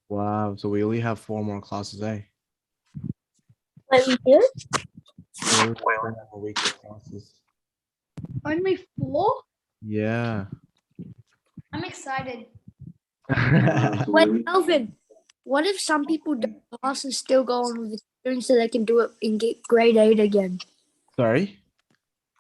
Wow. So we only have 4 more classes, eh? Wait, we do? We only have 4 more weeks of classes. Only 4? Yeah. I'm excited. Wait, Alvin, what if some people don't pass and still go on with the tutoring so they can do it in grade 8 again? Sorry?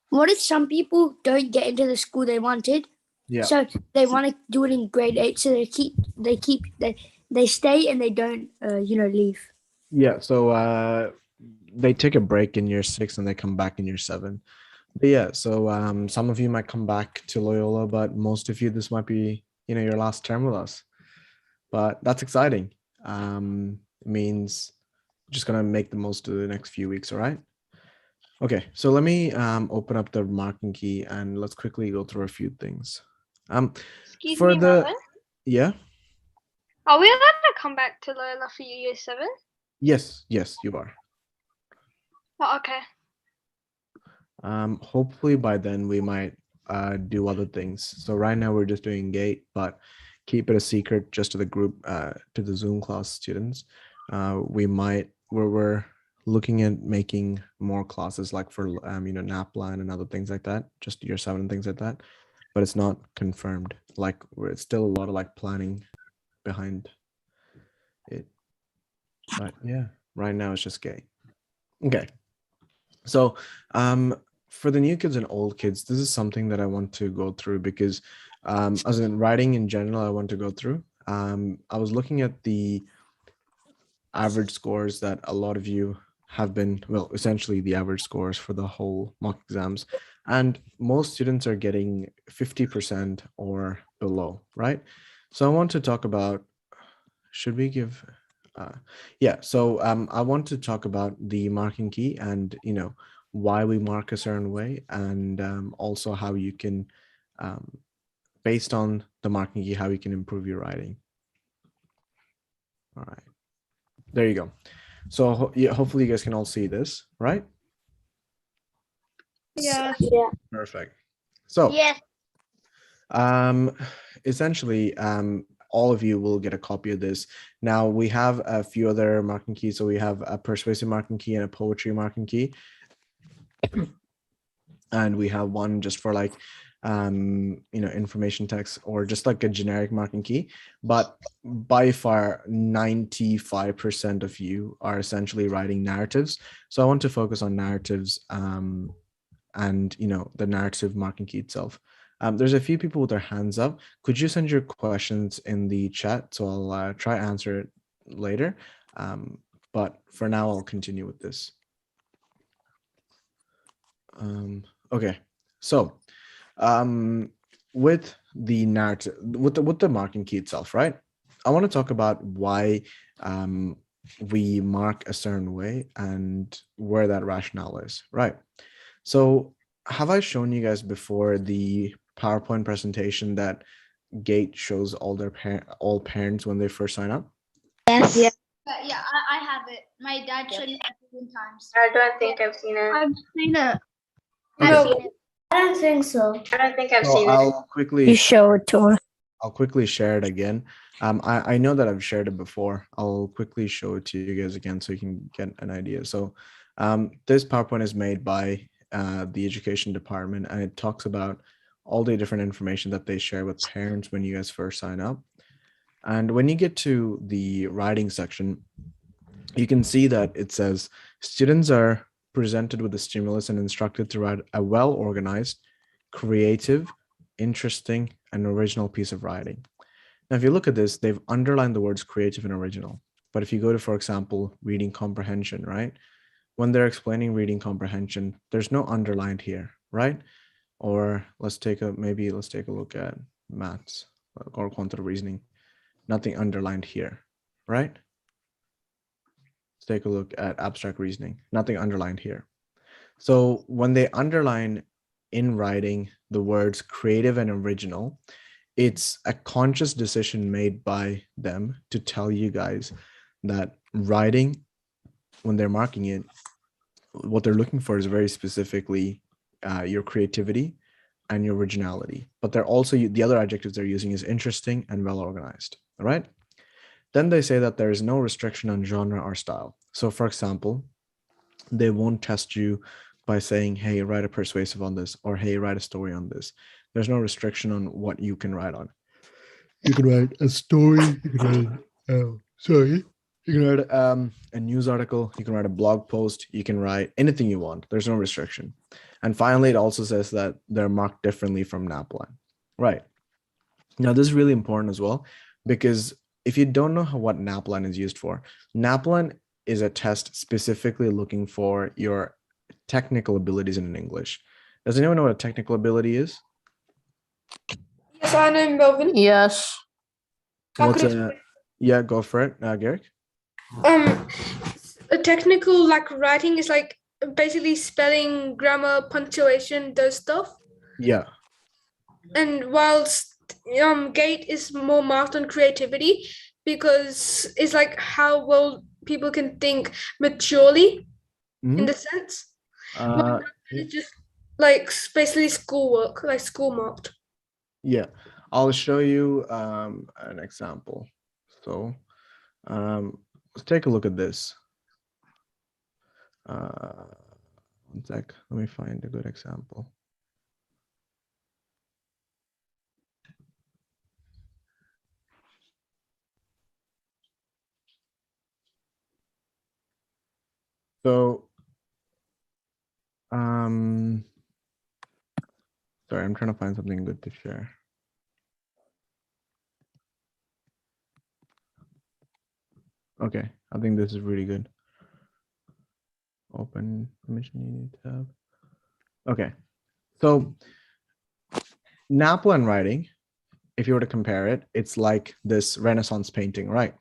What if some people don't get into the school they wanted? Yeah. So they want to do it in grade 8, so they stay and they don't leave. Yeah. So they take a break in year 6 and they come back in year 7. But yeah, so some of you might come back to Loyola, but most of you, this might be, your last term with us. But that's exciting. It means just gonna make the most of the next few weeks, all right? Okay, so let me open up the marking key and let's quickly go through a few things. Excuse For me, the Marvin. yeah, Are we allowed to come back to Loyola for year 7? yes, you are. Oh, okay. Hopefully by then we might do other things. So right now we're just doing gate, but keep it a secret just to the group, to the Zoom class students. We're looking at making more classes like for NAPLAN and other things like that, just year 7 and things like that, but it's not confirmed. Like it's still a lot of like planning behind it. But yeah, right now it's just gate. Okay. So for the new kids and old kids, this is something that I want to go through because as in writing in general, I want to go through. I was looking at the average scores that a lot of you have been, well, essentially the average scores for the whole mock exams. And most students are getting 50% or below, right? So I want to talk about, should we give, so I want to talk about the marking key and, why we mark a certain way and also how you can, based on the marking key, how you can improve your writing. All right. There you go. So yeah, hopefully you guys can all see this, right? Yeah. Yeah. Perfect. So Yes. essentially, all of you will get a copy of this. Now we have a few other marking keys. So we have a persuasive marking key and a poetry marking key. And we have one just for like information text or just like a generic marking key. But by far 95% of you are essentially writing narratives. So I want to focus on narratives and the narrative marking key itself. There's a few people with their hands up. Could you send your questions in the chat? So I'll try answer it later. But for now, I'll continue with this. Okay, so with the narrative, with the marking key itself, right? I want to talk about why we mark a certain way and where that rationale is, right? So have I shown you guys before the PowerPoint presentation that Gate shows all parents when they first sign up? Yes. Yeah. Yeah, I have it. My dad showed me 1,000 times. I don't think I've seen it. I've seen it. Okay. I don't think so. I don't think I've So seen it. I'll quickly You show it to us. I'll quickly share it again. I know that I've shared it before. I'll quickly show it to you guys again so you can get an idea. So this PowerPoint is made by the education department, and it talks about all the different information that they share with parents when you guys first sign up. And when you get to the writing section, you can see that it says students are presented with a stimulus and instructed to write a well-organized, creative, interesting, and original piece of writing. Now, if you look at this, they've underlined the words creative and original. But if you go to, for example, reading comprehension, right? When they're explaining reading comprehension, there's no underlined here, right? Or let's take a look at maths or quantitative reasoning. Nothing underlined here, right? Let's take a look at abstract reasoning. Nothing underlined here. So when they underline in writing the words creative and original, it's a conscious decision made by them to tell you guys that writing, when they're marking it, what they're looking for is very specifically your creativity and your originality. But they're also, the other adjectives they're using is interesting and well organized. All right. Then they say that there is no restriction on genre or style. So for example, they won't test you by saying, hey, write a persuasive on this, or hey, write a story on this. There's no restriction on what you can write on. You can write a story, you can write, you can write a news article, you can write a blog post, you can write anything you want. There's no restriction. And finally, it also says that they're marked differently from NAPLAN. Right. Now, this is really important as well, because if you don't know what NAPLAN is used for, NAPLAN is a test specifically looking for your technical abilities in English. Does anyone know what a technical ability is? Yes, I know, Melvin. Yes. What's yeah, go for it, Garrick. A technical like writing is like basically spelling, grammar, punctuation, those stuff. Yeah. And whilst Gate is more marked on creativity because it's like how well people can think maturely in the sense. It's just like basically schoolwork, like school marked. Yeah, I'll show you an example. So let's take a look at this. One sec, let me find a good example. So, sorry, I'm trying to find something good to share. Okay, I think this is really good. Open permission tab. Okay, so NAPLAN writing, if you were to compare it, it's like this Renaissance painting, right?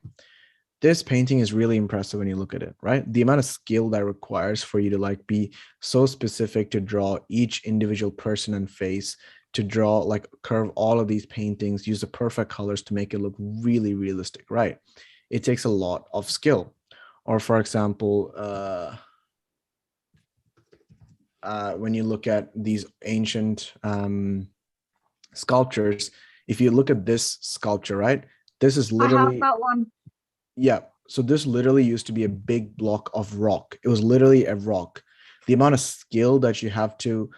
This painting is really impressive when you look at it, right? The amount of skill that requires for you to like be so specific to draw each individual person and face, to draw like curve all of these paintings, use the perfect colors to make it look really realistic, right? It takes a lot of skill. Or for example, when you look at these ancient sculptures, if you look at this sculpture, right? This is literally that one. Yeah. So this literally used to be a big block of rock. It was literally a rock. The amount of skill that you have to,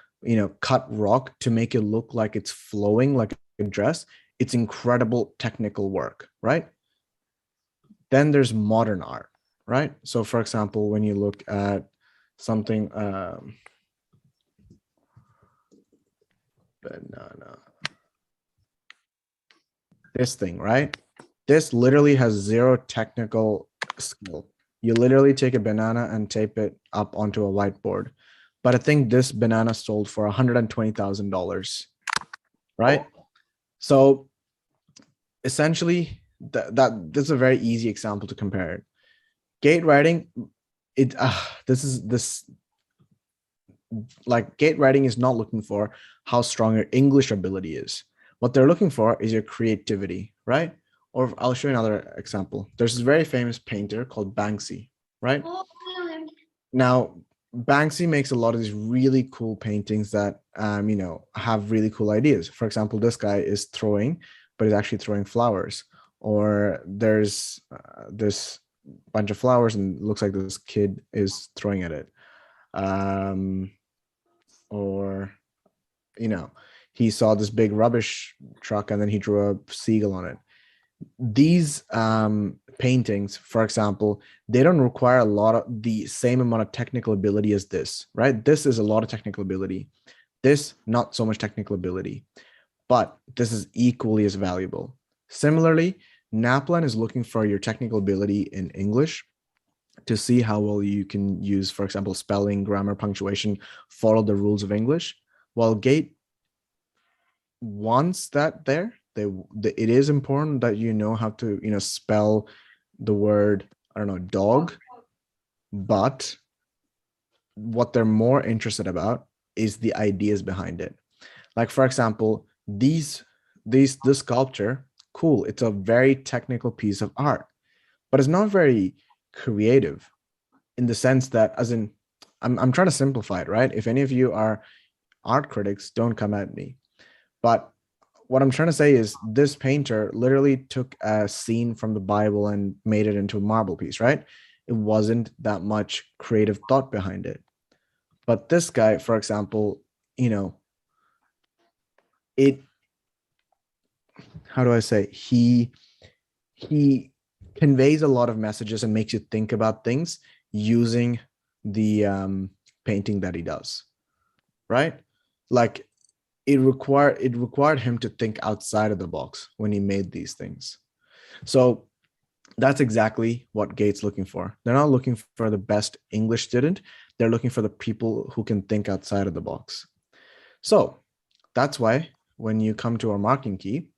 cut rock to make it look like it's flowing like a dress, it's incredible technical work, right? Then there's modern art, right? So for example, when you look at something, banana, this thing, right? This literally has zero technical skill. You literally take a banana and tape it up onto a whiteboard. But I think this banana sold for $120,000, right? So essentially, that's a very easy example to compare it. Gate writing, gate writing is not looking for how strong your English ability is. What they're looking for is your creativity, right? Or I'll show you another example. There's this very famous painter called Banksy, right? Now, Banksy makes a lot of these really cool paintings that, have really cool ideas. For example, this guy is throwing, but he's actually throwing flowers. Or there's this bunch of flowers and it looks like this kid is throwing at it. Or, he saw this big rubbish truck and then he drew a seagull on it. These paintings, for example, they don't require a lot of the same amount of technical ability as this, right? This is a lot of technical ability. This, not so much technical ability, but this is equally as valuable. Similarly, NAPLAN is looking for your technical ability in English to see how well you can use, for example, spelling, grammar, punctuation, follow the rules of English. While Gate wants that there, it is important that you know how to spell the word, I don't know, dog, but what they're more interested about is the ideas behind it. Like for example, this sculpture, cool, it's a very technical piece of art, but it's not very creative in the sense that, as in, I'm trying to simplify it, right? If any of you are art critics, don't come at me. But what I'm trying to say is this painter literally took a scene from the Bible and made it into a marble piece, right? It wasn't that much creative thought behind it. But this guy, for example, it, how do I say, he conveys a lot of messages and makes you think about things using the painting that he does, right? Like it required him to think outside of the box when he made these things. So that's exactly what Gate's looking for. They're not looking for the best English student. They're looking for the people who can think outside of the box. So that's why when you come to our marking key,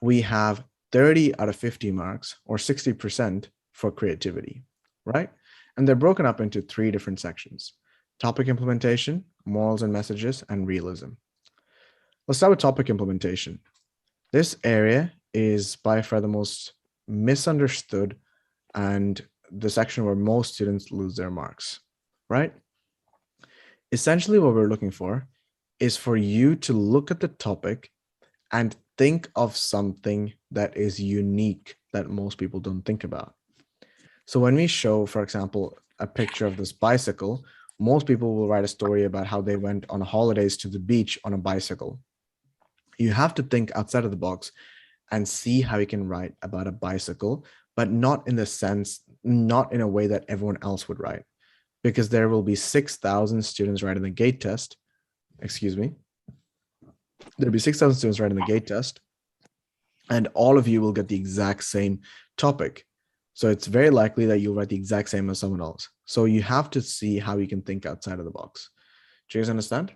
we have 30 out of 50 marks, or 60% for creativity, right? And they're broken up into 3 different sections: topic implementation, morals and messages, and realism. Let's start with topic implementation. This area is by far the most misunderstood and the section where most students lose their marks, right? Essentially, what we're looking for is for you to look at the topic and think of something that is unique that most people don't think about. So when we show, for example, a picture of this bicycle, most people will write a story about how they went on holidays to the beach on a bicycle. You have to think outside of the box and see how you can write about a bicycle, but not in a way that everyone else would write, because there will be 6,000 students writing the GATE test. Excuse me. There'll be 6,000 students writing the GATE test, and all of you will get the exact same topic. So it's very likely that you'll write the exact same as someone else. So you have to see how you can think outside of the box. Do you guys understand?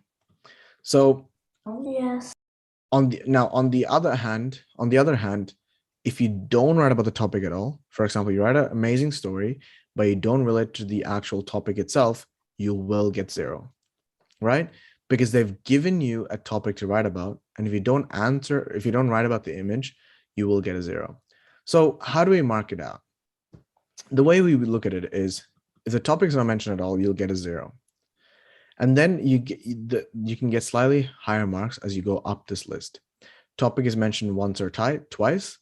So Yes. on the other hand, if you don't write about the topic at all, for example, you write an amazing story, but you don't relate to the actual topic itself, you will get 0, right? Because they've given you a topic to write about. And if you don't write about the image, you will get a 0. So how do we mark it out? The way we would look at it is, if the topic is not mentioned at all, you'll get a 0. And then you can get slightly higher marks as you go up this list. Topic is mentioned once or twice.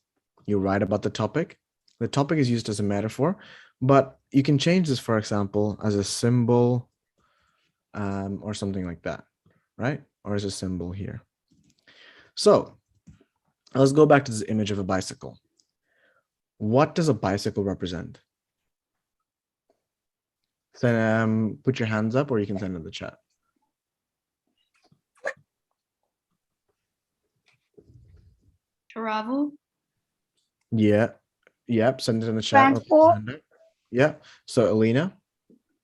You write about the topic. The topic is used as a metaphor, but you can change this, for example, as a symbol or something like that, right? Or as a symbol here. So let's go back to this image of a bicycle. What does a bicycle represent? So put your hands up, or you can send in the chat. Travel. Yeah. Yep. Send it in the chat. Transport. Yeah. So Alina.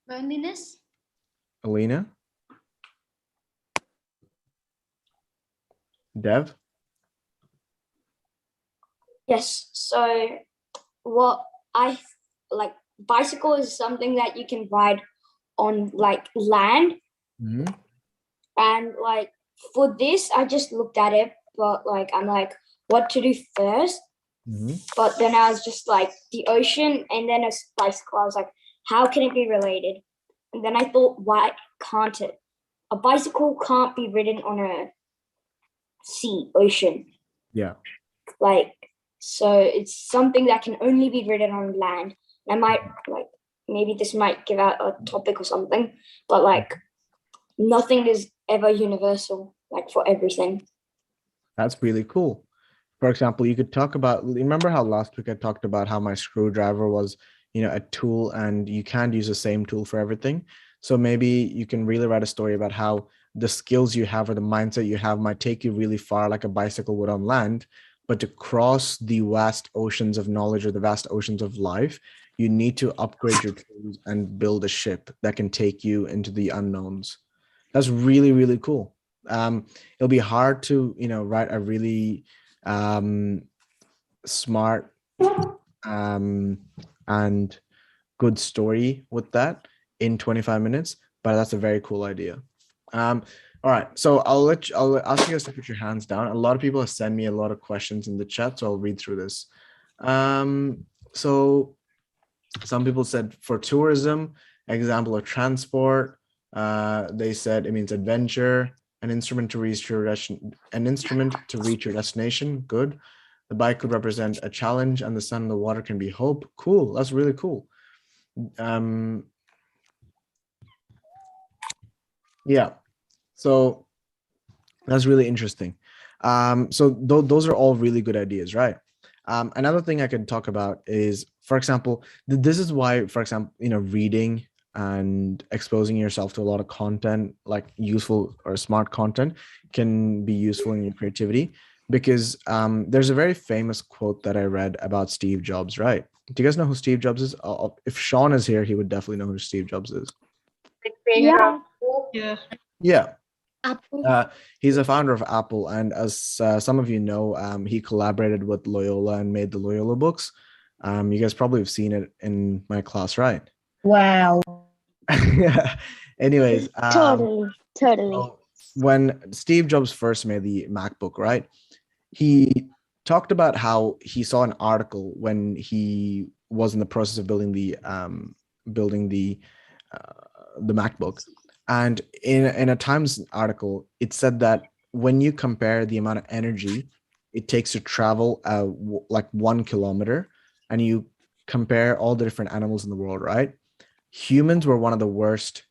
Loneliness. Alina. Dev. Yes. So what I like, bicycle is something that you can ride on like land. Mm-hmm. And like for this, I just looked at it, but like I'm like, what to do first? Mm-hmm. But then I was just like the ocean and then a bicycle. I was like, how can it be related? And then I thought, why can't it? A bicycle can't be ridden on a ocean. Yeah. Like, so it's something that can only be ridden on land. I might like, maybe this might give out a topic or something, but like nothing is ever universal, like for everything. That's really cool. For example, you could talk about, remember how last week I talked about how my screwdriver was, a tool, and you can't use the same tool for everything. So maybe you can really write a story about how the skills you have or the mindset you have might take you really far, like a bicycle would on land, but to cross the vast oceans of knowledge or the vast oceans of life, you need to upgrade your tools and build a ship that can take you into the unknowns. That's really, really cool. It'll be hard to, write a really smart and good story with that in 25 minutes, but that's a very cool idea. All right, so I'll ask you guys to put your hands down. A lot of people have sent me a lot of questions in the chat, so I'll read through this. So some people said for tourism, example of transport, they said it means adventure. An instrument to reach your destination. Good. The bike could represent a challenge, and the sun and the water can be hope. Cool. That's really cool. Yeah. So that's really interesting. So those are all really good ideas, right? Another thing I can talk about is, for example, this is why, for example, reading and exposing yourself to a lot of content, like useful or smart content, can be useful in your creativity, because there's a very famous quote that I read about Steve Jobs, right? Do you guys know who Steve Jobs is? If Sean is here, he would definitely know who Steve Jobs is. Yeah. Yeah. Apple. He's a founder of Apple, and as some of you know, he collaborated with Loyola and made the Loyola books. You guys probably have seen it in my class, right? Wow. Anyways, Totally. so when Steve Jobs first made the MacBook, right, he talked about how he saw an article when he was in the process of building the MacBook. And in a Times article, it said that when you compare the amount of energy it takes to travel like 1 kilometer, and you compare all the different animals in the world, right? Humans were one of the worst,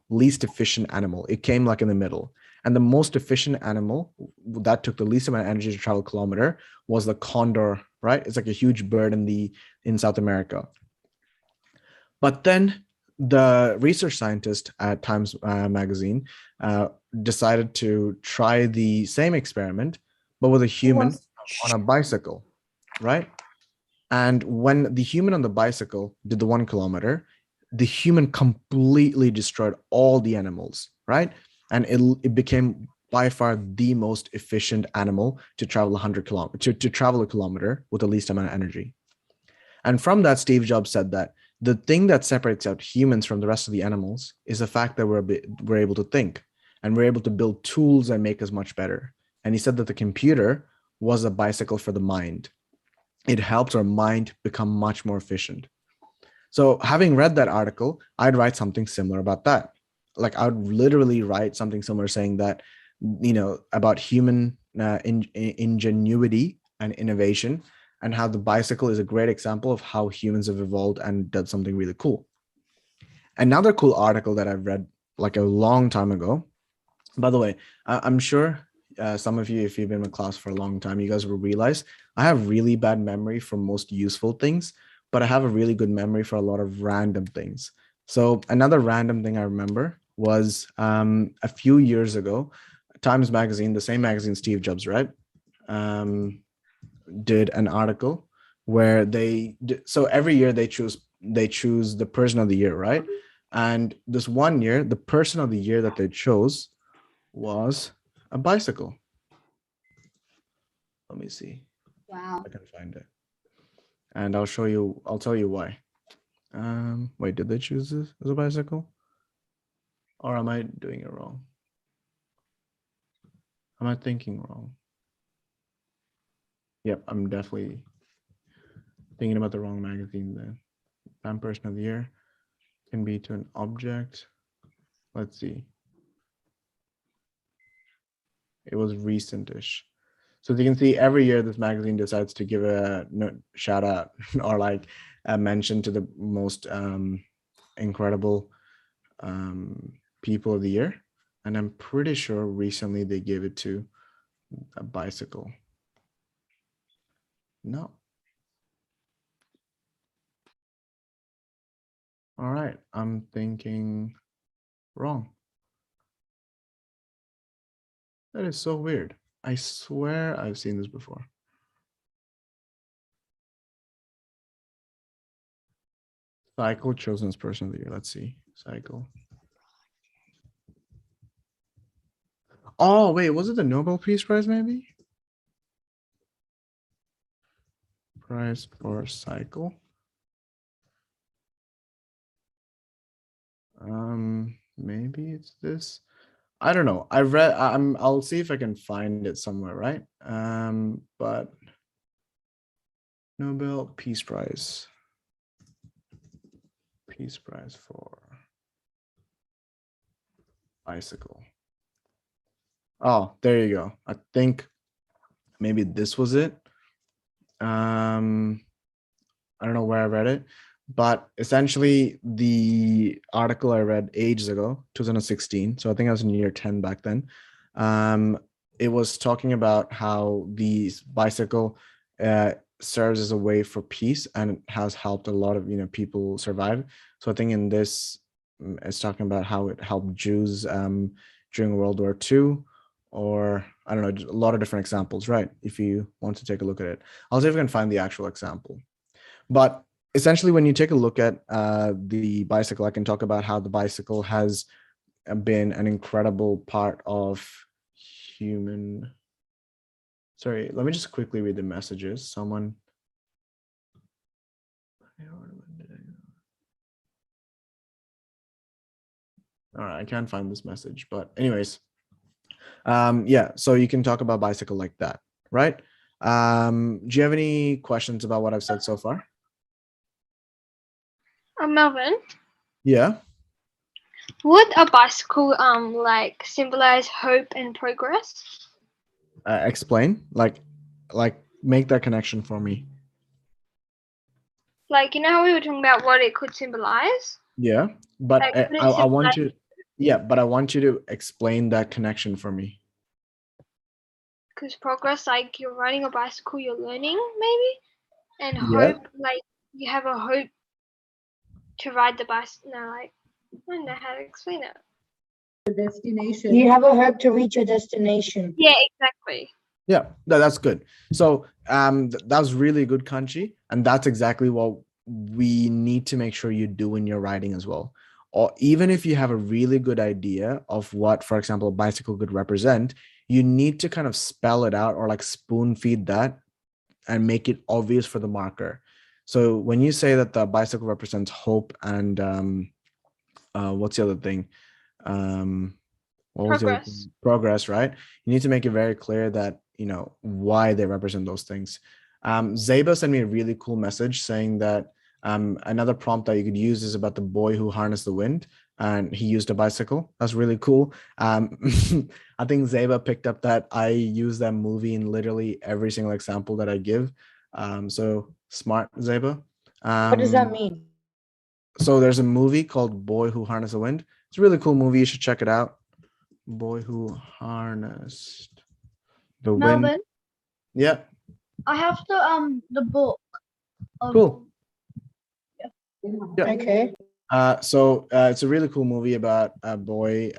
least efficient animal. It came like in the middle. And the most efficient animal that took the least amount of energy to travel a kilometer was the condor, right? It's like a huge bird in South America. But then the research scientist at Times Magazine decided to try the same experiment, but with a human on a bicycle, right? And when the human on the bicycle did the 1 kilometer, the human completely destroyed all the animals, right? And it became by far the most efficient animal to travel 100 kilometers, to travel a kilometer with the least amount of energy. And from that, Steve Jobs said that the thing that separates out humans from the rest of the animals is the fact that we're able to think, and we're able to build tools that make us much better. And he said that the computer was a bicycle for the mind. It helps our mind become much more efficient. So having read that article, I'd write something similar about that. Like I would literally write something similar saying that, about human ingenuity and innovation, and how the bicycle is a great example of how humans have evolved and done something really cool. Another cool article that I've read like a long time ago, by the way, I'm sure some of you, if you've been in class for a long time, you guys will realize I have really bad memory for most useful things, but I have a really good memory for a lot of random things. So another random thing I remember was a few years ago, Times Magazine, the same magazine Steve Jobs read, did an article where so every year they choose the person of the year, right? And this one year, the person of the year that they chose was a bicycle. Let me see. Wow. I can find it. And I'll tell you why. Wait, did they choose this as a bicycle? Or am I doing it wrong? Am I thinking wrong? Yep, I'm definitely thinking about the wrong magazine then. Fan person of the year can be to an object. Let's see. It was recentish. So as you can see, every year this magazine decides to give a shout out or like a mention to the most incredible people of the year. And I'm pretty sure recently they gave it to a bicycle. No. All right, I'm thinking wrong. That is so weird. I swear I've seen this before. Cycle chosen as person of the year. Let's see. Cycle. Oh, wait, was it the Nobel Peace Prize maybe? Prize for Cycle. Maybe it's this. I don't know. I'll see if I can find it somewhere, right? But Nobel Peace Prize. Peace Prize for bicycle. Oh, there you go. I think maybe this was it. I don't know where I read it, but essentially the article I read ages ago, 2016. So I think I was in year 10 back then. It was talking about how the bicycle serves as a way for peace, and it has helped a lot of people survive. So I think in this, it's talking about how it helped Jews during World War II, or I don't know, a lot of different examples, right? If you want to take a look at it, I'll see if I can find the actual example. But essentially, when you take a look at the bicycle, I can talk about how the bicycle has been an incredible part of human. Sorry, let me just quickly read the messages. Someone. All right, I can't find this message, but anyways, yeah. So you can talk about bicycle like that, right? Do you have any questions about what I've said so far? Melvin, Yeah. would a bicycle like symbolize hope and progress? Explain, like make that connection for me. Like, you know how we were talking about what it could symbolize? Yeah, but Like, could it I want symbolize- you. Yeah, but I want you to explain that connection for me. Because progress, like you're riding a bicycle, you're learning maybe, and Yeah. hope, like you have a hope to ride the bicycle. No, like I don't know how to explain it. Destination. You have a hope to reach your destination. Yeah, exactly. Yeah, that's good. So that was really good, Kanchi, and that's exactly what we need to make sure you do in your writing as well. Or even if you have a really good idea of what, for example, a bicycle could represent, you need to kind of spell it out or like spoon feed that and make it obvious for the marker. So when you say that the bicycle represents hope and what's the other thing? What was the other thing? Progress. Progress, right? You need to make it very clear that why they represent those things. Zeba sent me a really cool message saying that another prompt that you could use is about the boy who harnessed the wind, and he used a bicycle. That's really cool. I think Zeba picked up that I use that movie in literally every single example that I give. So smart, Zeba. What does that mean? So there's a movie called Boy Who Harnessed the Wind. It's a really cool movie. You should check it out. Boy Who Harnessed the Wind. Melvin, Yeah, I have the book. cool. Yeah. Okay. So it's a really cool movie about a boy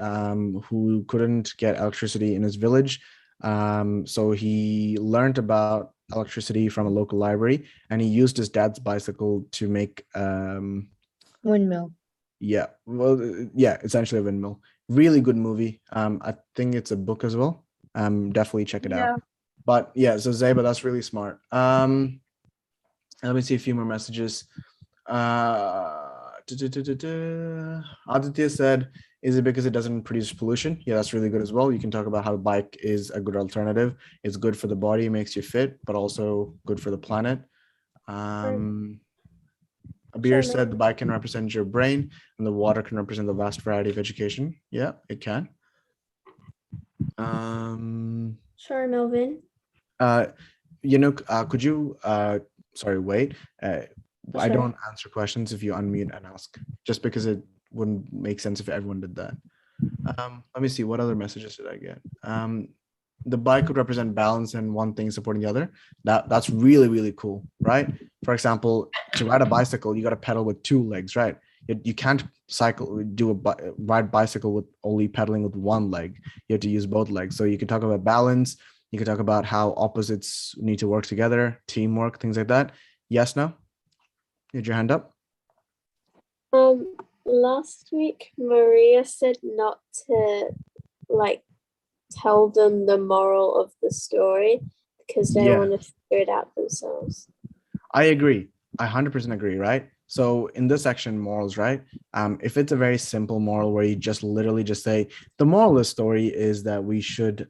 who couldn't get electricity in his village. So he learned about electricity from a local library, and he used his dad's bicycle to make Windmill. yeah, well, yeah, essentially a windmill. Really good movie. I think it's a book as well. Definitely check it Yeah. out. But yeah, so Zeba, that's really smart. Let me see a few more messages. Aditya said, is it because it doesn't produce pollution? Yeah, that's really good as well. You can talk about how bike is a good alternative. It's good for the body, makes you fit, but also good for the planet. Abir said the bike can represent your brain and the water can represent the vast variety of education. Yeah, it can. Sorry, Melvin. Could you sorry, wait. I Sorry. don't answer questions if you unmute and ask, just because it wouldn't make sense if everyone did that. Let me see, what other messages did I get? The bike could represent balance and one thing supporting the other. That's really, really cool, right? For example, to ride a bicycle, you got to pedal with two legs, right? You can't ride bicycle with only pedaling with one leg. You have to use both legs. So you can talk about balance. You can talk about how opposites need to work together, teamwork, things like that. Yes, no? You had your hand up? Last week Maria said not to tell them the moral of the story because they Yeah. want to figure it out themselves. I agree. I 100% agree, right? So in this section, morals, right? If it's a very simple moral where you just literally just say, the moral of the story is that we should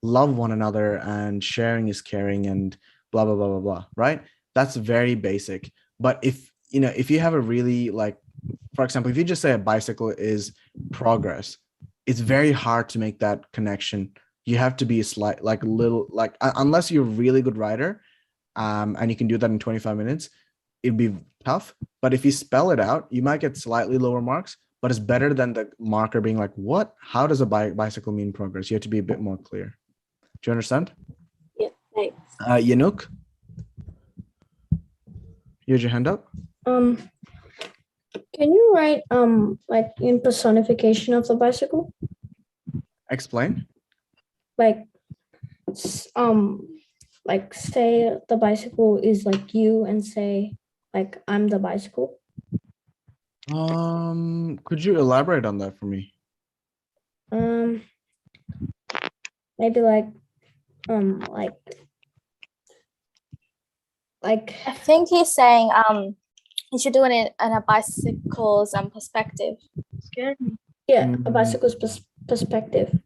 love one another and sharing is caring and blah, blah, blah, blah, blah, right? That's very basic. But if you have a really for example, if you just say a bicycle is progress, it's very hard to make that connection. You have to be unless you're a really good writer, and you can do that in 25 minutes, it'd be tough. But if you spell it out, you might get slightly lower marks, but it's better than the marker being like, what? How does a bicycle mean progress? You have to be a bit more clear. Do you understand? Yeah, thanks. Yanuk, you had your hand up? Can you write like in personification of the bicycle? Explain. Like like say the bicycle is like you and say like I'm the bicycle. Could you elaborate on that for me? Maybe like I think he's saying you should do it in a bicycle's perspective. Scared me. yeah, a bicycle's perspective.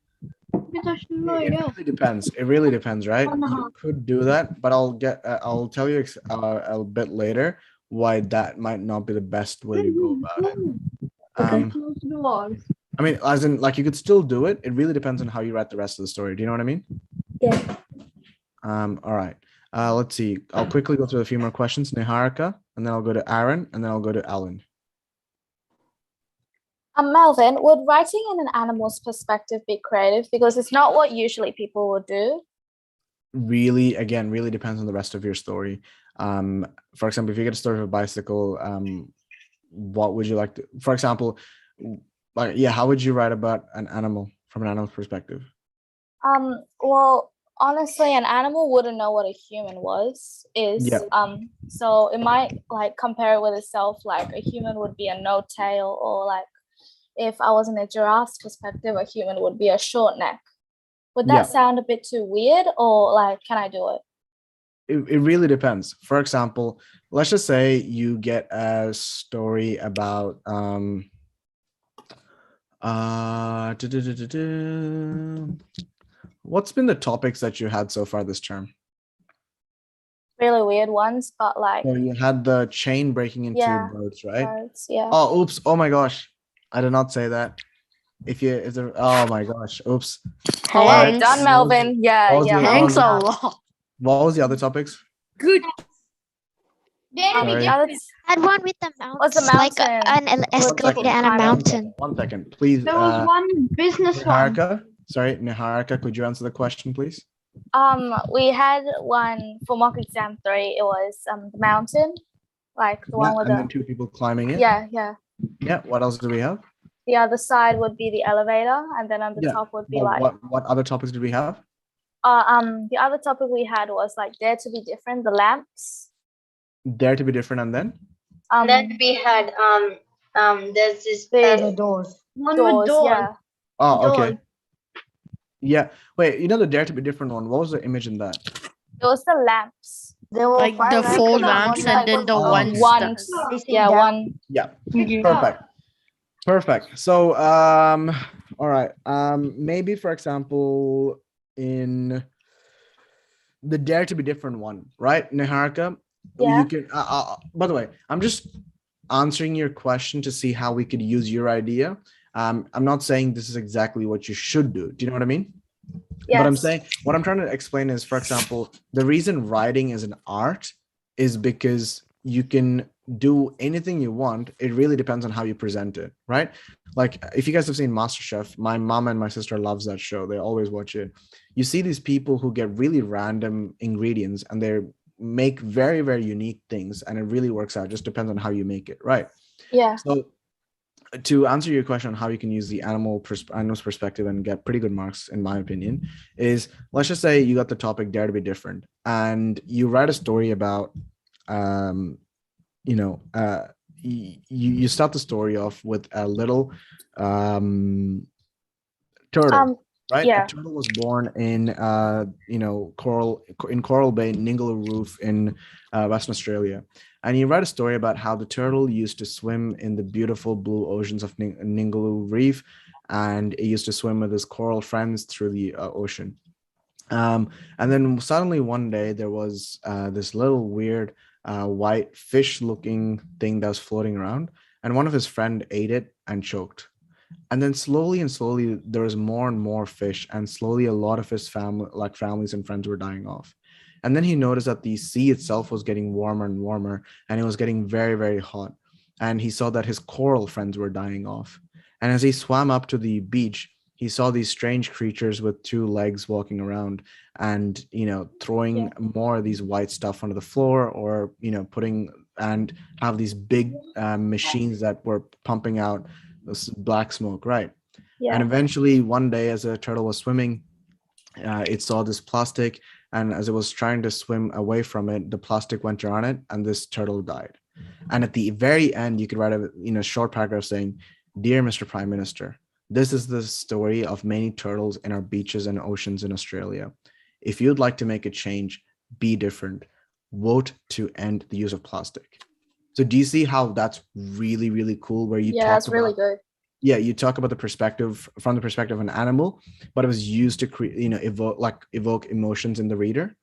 It really depends. It really depends, right? You could do that, but I'll tell you a bit later why that might not be the best way to go about it. I mean, as in, like, you could still do it. It really depends on how you write the rest of the story. Do you know what I mean? Yeah. All right. Let's see. I'll quickly go through a few more questions. Niharika, and then I'll go to Aaron, and then I'll go to Alan. Melvin, would writing in an animal's perspective be creative? Because it's not what usually people would do. Really depends on the rest of your story. For example, if you get a story of a bicycle, what would you like to, for example, like, yeah, how would you write about an animal from an animal's perspective? Well, honestly, an animal wouldn't know what a human is. Yeah. So it might like compare it with itself, like a human would be a no tail, or like if I was in a giraffe's perspective, a human would be a short neck. Would that sound a bit too weird, or like, can I do it? It really depends. For example, let's just say you get a story about what's been the topics that you had so far this term? Really weird ones, but like, so you had the chain breaking into boats, right? birds, yeah. Oh, oops. Oh my gosh. I did not say that. Oh my gosh. Oops. Oh, well done, Melvin. Yeah. Thanks a lot. What was the other topics? Good. Sorry. Had one with the What's the mountains, like mountain? an escalator and a mountain. 1 second, please. There was one business one. Niharika, could you answer the question, please? We had one for mock exam 3. It was the mountain, like the one with and then 2 people climbing it. Yeah. What else do we have? The other side would be the elevator, and then on the top would be what other topics did we have? The other topic we had was like dare to be different, the lamps. Dare to be different, and then? Then we had there's this the doors. One with doors. Yeah. Oh, okay. Yeah. Wait, you know the dare to be different one? What was the image in that? It was the lamps. There were Like the 4 lamps and then the one. One. Yeah. Perfect. So, all right. Maybe for example, in the dare to be different one, right, Niharika? Yeah. You can. By the way, I'm just answering your question to see how we could use your idea. I'm not saying this is exactly what you should do. Do you know what I mean? Yes. But I'm saying what I'm trying to explain is, for example, the reason writing is an art is because you can do anything you want. It really depends on how you present it, right? Like if you guys have seen MasterChef, my mom and my sister loves that show. They always watch it. You see these people who get really random ingredients and they make very, very unique things, and it really works out. It just depends on how you make it, right? Yeah. So to answer your question on how you can use the animal's perspective and get pretty good marks, in my opinion, is let's just say you got the topic dare to be different, and you write a story about, you start the story off with a little turtle. Right, Yeah. A turtle was born in Coral Bay, Ningaloo Reef in Western Australia, and you write a story about how the turtle used to swim in the beautiful blue oceans of Ningaloo Reef, and it used to swim with his coral friends through the ocean. And then suddenly one day there was this little weird white fish-looking thing that was floating around, and one of his friends ate it and choked. And then slowly and slowly, there was more and more fish, and slowly a lot of his family, like families and friends, were dying off. And then he noticed that the sea itself was getting warmer and warmer, and it was getting very, very hot. And he saw that his coral friends were dying off. And as he swam up to the beach, he saw these strange creatures with two legs walking around and, throwing more of these white stuff onto the floor, or, putting and have these big machines that were pumping out this black smoke, right? Yeah. And eventually one day, as a turtle was swimming, it saw this plastic, and as it was trying to swim away from it, the plastic went around it, and this turtle died. And at the very end, you could write a short paragraph saying, "Dear Mr. Prime Minister, this is the story of many turtles in our beaches and oceans in Australia. If you'd like to make a change, be different. Vote to end the use of plastic." So do you see how that's really, really cool? Where you Yeah, talk that's about, really good. yeah, you talk about the perspective from the perspective of an animal, but it was used to create, evoke emotions in the reader.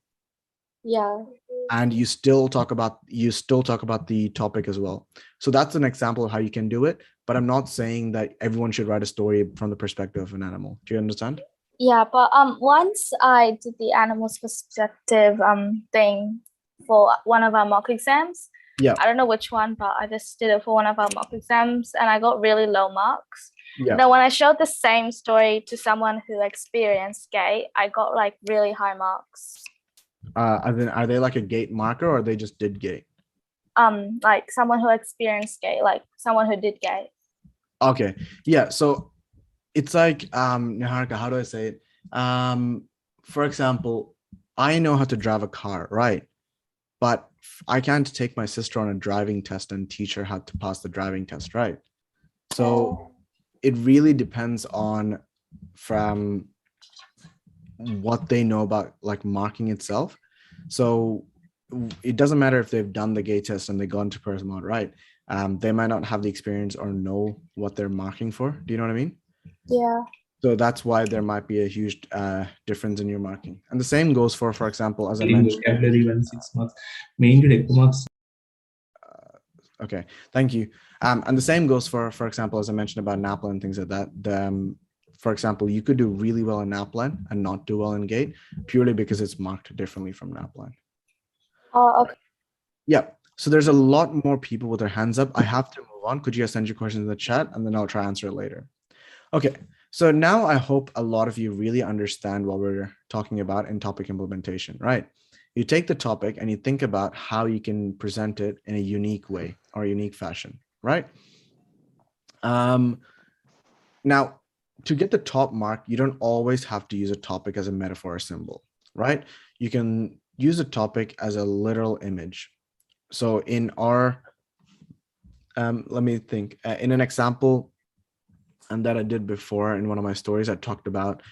Yeah. And you still talk about the topic as well. So that's an example of how you can do it. But I'm not saying that everyone should write a story from the perspective of an animal. Do you understand? Yeah, but once I did the animals perspective thing for one of our mock exams. Yeah. I don't know which one, but I just did it for one of our mock exams, and I got really low marks. Yeah. Then when I showed the same story to someone who experienced gait, I got like really high marks. Are they like a gate marker, or they just did gate? Like someone who experienced gait, like someone who did gait. Okay. Yeah. So it's like, Niharika, how do I say it? For example, I know how to drive a car, right? But I can't take my sister on a driving test and teach her how to pass the driving test, right? So it really depends on from what they know about like marking itself. So it doesn't matter if they've done the gait test and they got into person mode, right? They might not have the experience or know what they're marking for. Do you know what I mean? Yeah. So that's why there might be a huge difference in your marking. And the same goes for example, as I mentioned. Vocabulary 6 marks. Main marks. Okay, thank you. And the same goes for example, as I mentioned about NAPLAN and things like that. For example, you could do really well in NAPLAN and not do well in GATE purely because it's marked differently from NAPLAN. Oh, okay. Yeah. So there's a lot more people with their hands up. I have to move on. Could you guys send your questions in the chat, and then I'll try to answer it later. Okay. So now I hope a lot of you really understand what we're talking about in topic implementation, right? You take the topic and you think about how you can present it in a unique way or a unique fashion, right? Now, to get the top mark, you don't always have to use a topic as a metaphor or symbol, right? You can use a topic as a literal image. So in our, let me think, in an example and that I did before in one of my stories, I talked about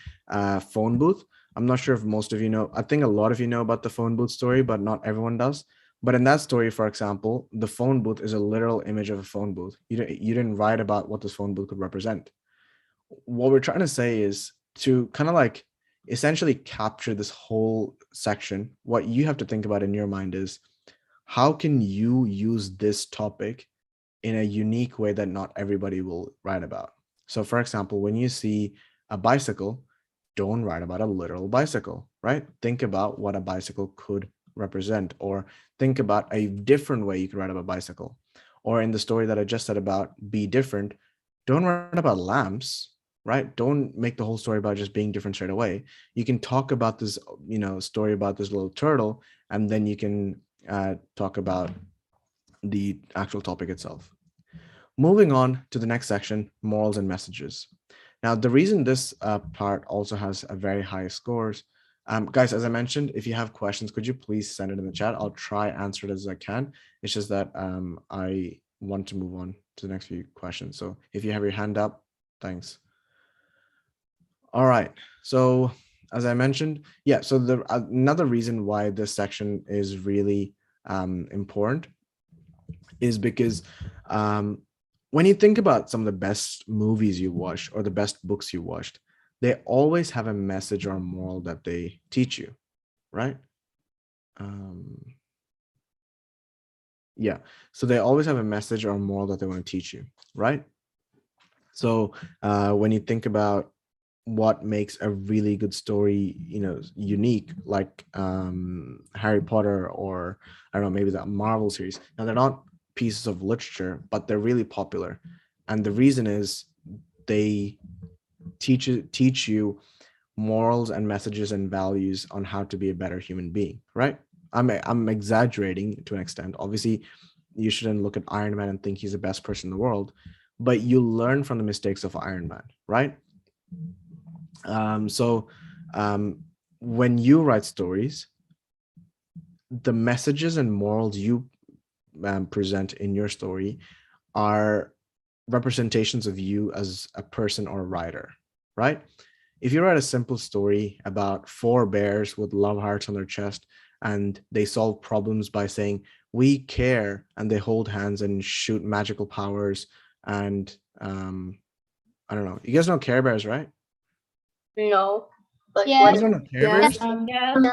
phone booth. I'm not sure if most of you know, I think a lot of you know about the phone booth story, but not everyone does. But in that story, for example, the phone booth is a literal image of a phone booth. You didn't write about what this phone booth could represent. What we're trying to say is to kind of like essentially capture this whole section. What you have to think about in your mind is, how can you use this topic in a unique way that not everybody will write about? So for example, when you see a bicycle, don't write about a literal bicycle, right? Think about what a bicycle could represent, or think about a different way you could write about bicycle. Or in the story that I just said about be different, don't write about lamps, right? Don't make the whole story about just being different straight away. You can talk about this, story about this little turtle, and then you can talk about the actual topic itself. Moving on to the next section, morals and messages. Now, the reason this part also has a very high scores, guys, as I mentioned, if you have questions, could you please send it in the chat? I'll try answer it as I can. It's just that I want to move on to the next few questions. So if you have your hand up, thanks. All right. So as I mentioned, yeah, so another reason why this section is really important is because when you think about some of the best movies you watched or the best books you watched, they always have a message or a moral that they teach you, right? Yeah, so they always have a message or a moral that they want to teach you, right? So when you think about what makes a really good story, unique, like Harry Potter, or I don't know, maybe the Marvel series. Now they're not pieces of literature, but they're really popular, and the reason is they teach you morals and messages and values on how to be a better human being, right? I'm exaggerating to an extent. Obviously, you shouldn't look at Iron Man and think he's the best person in the world, but you learn from the mistakes of Iron Man, right? So when you write stories, the messages and morals you present in your story are representations of you as a person or a writer, right? If you write a simple story about 4 bears with love hearts on their chest and they solve problems by saying, we care, and they hold hands and shoot magical powers, and I don't know. You guys know Care Bears, right? No. But Yeah. what You guys don't know Care Bears?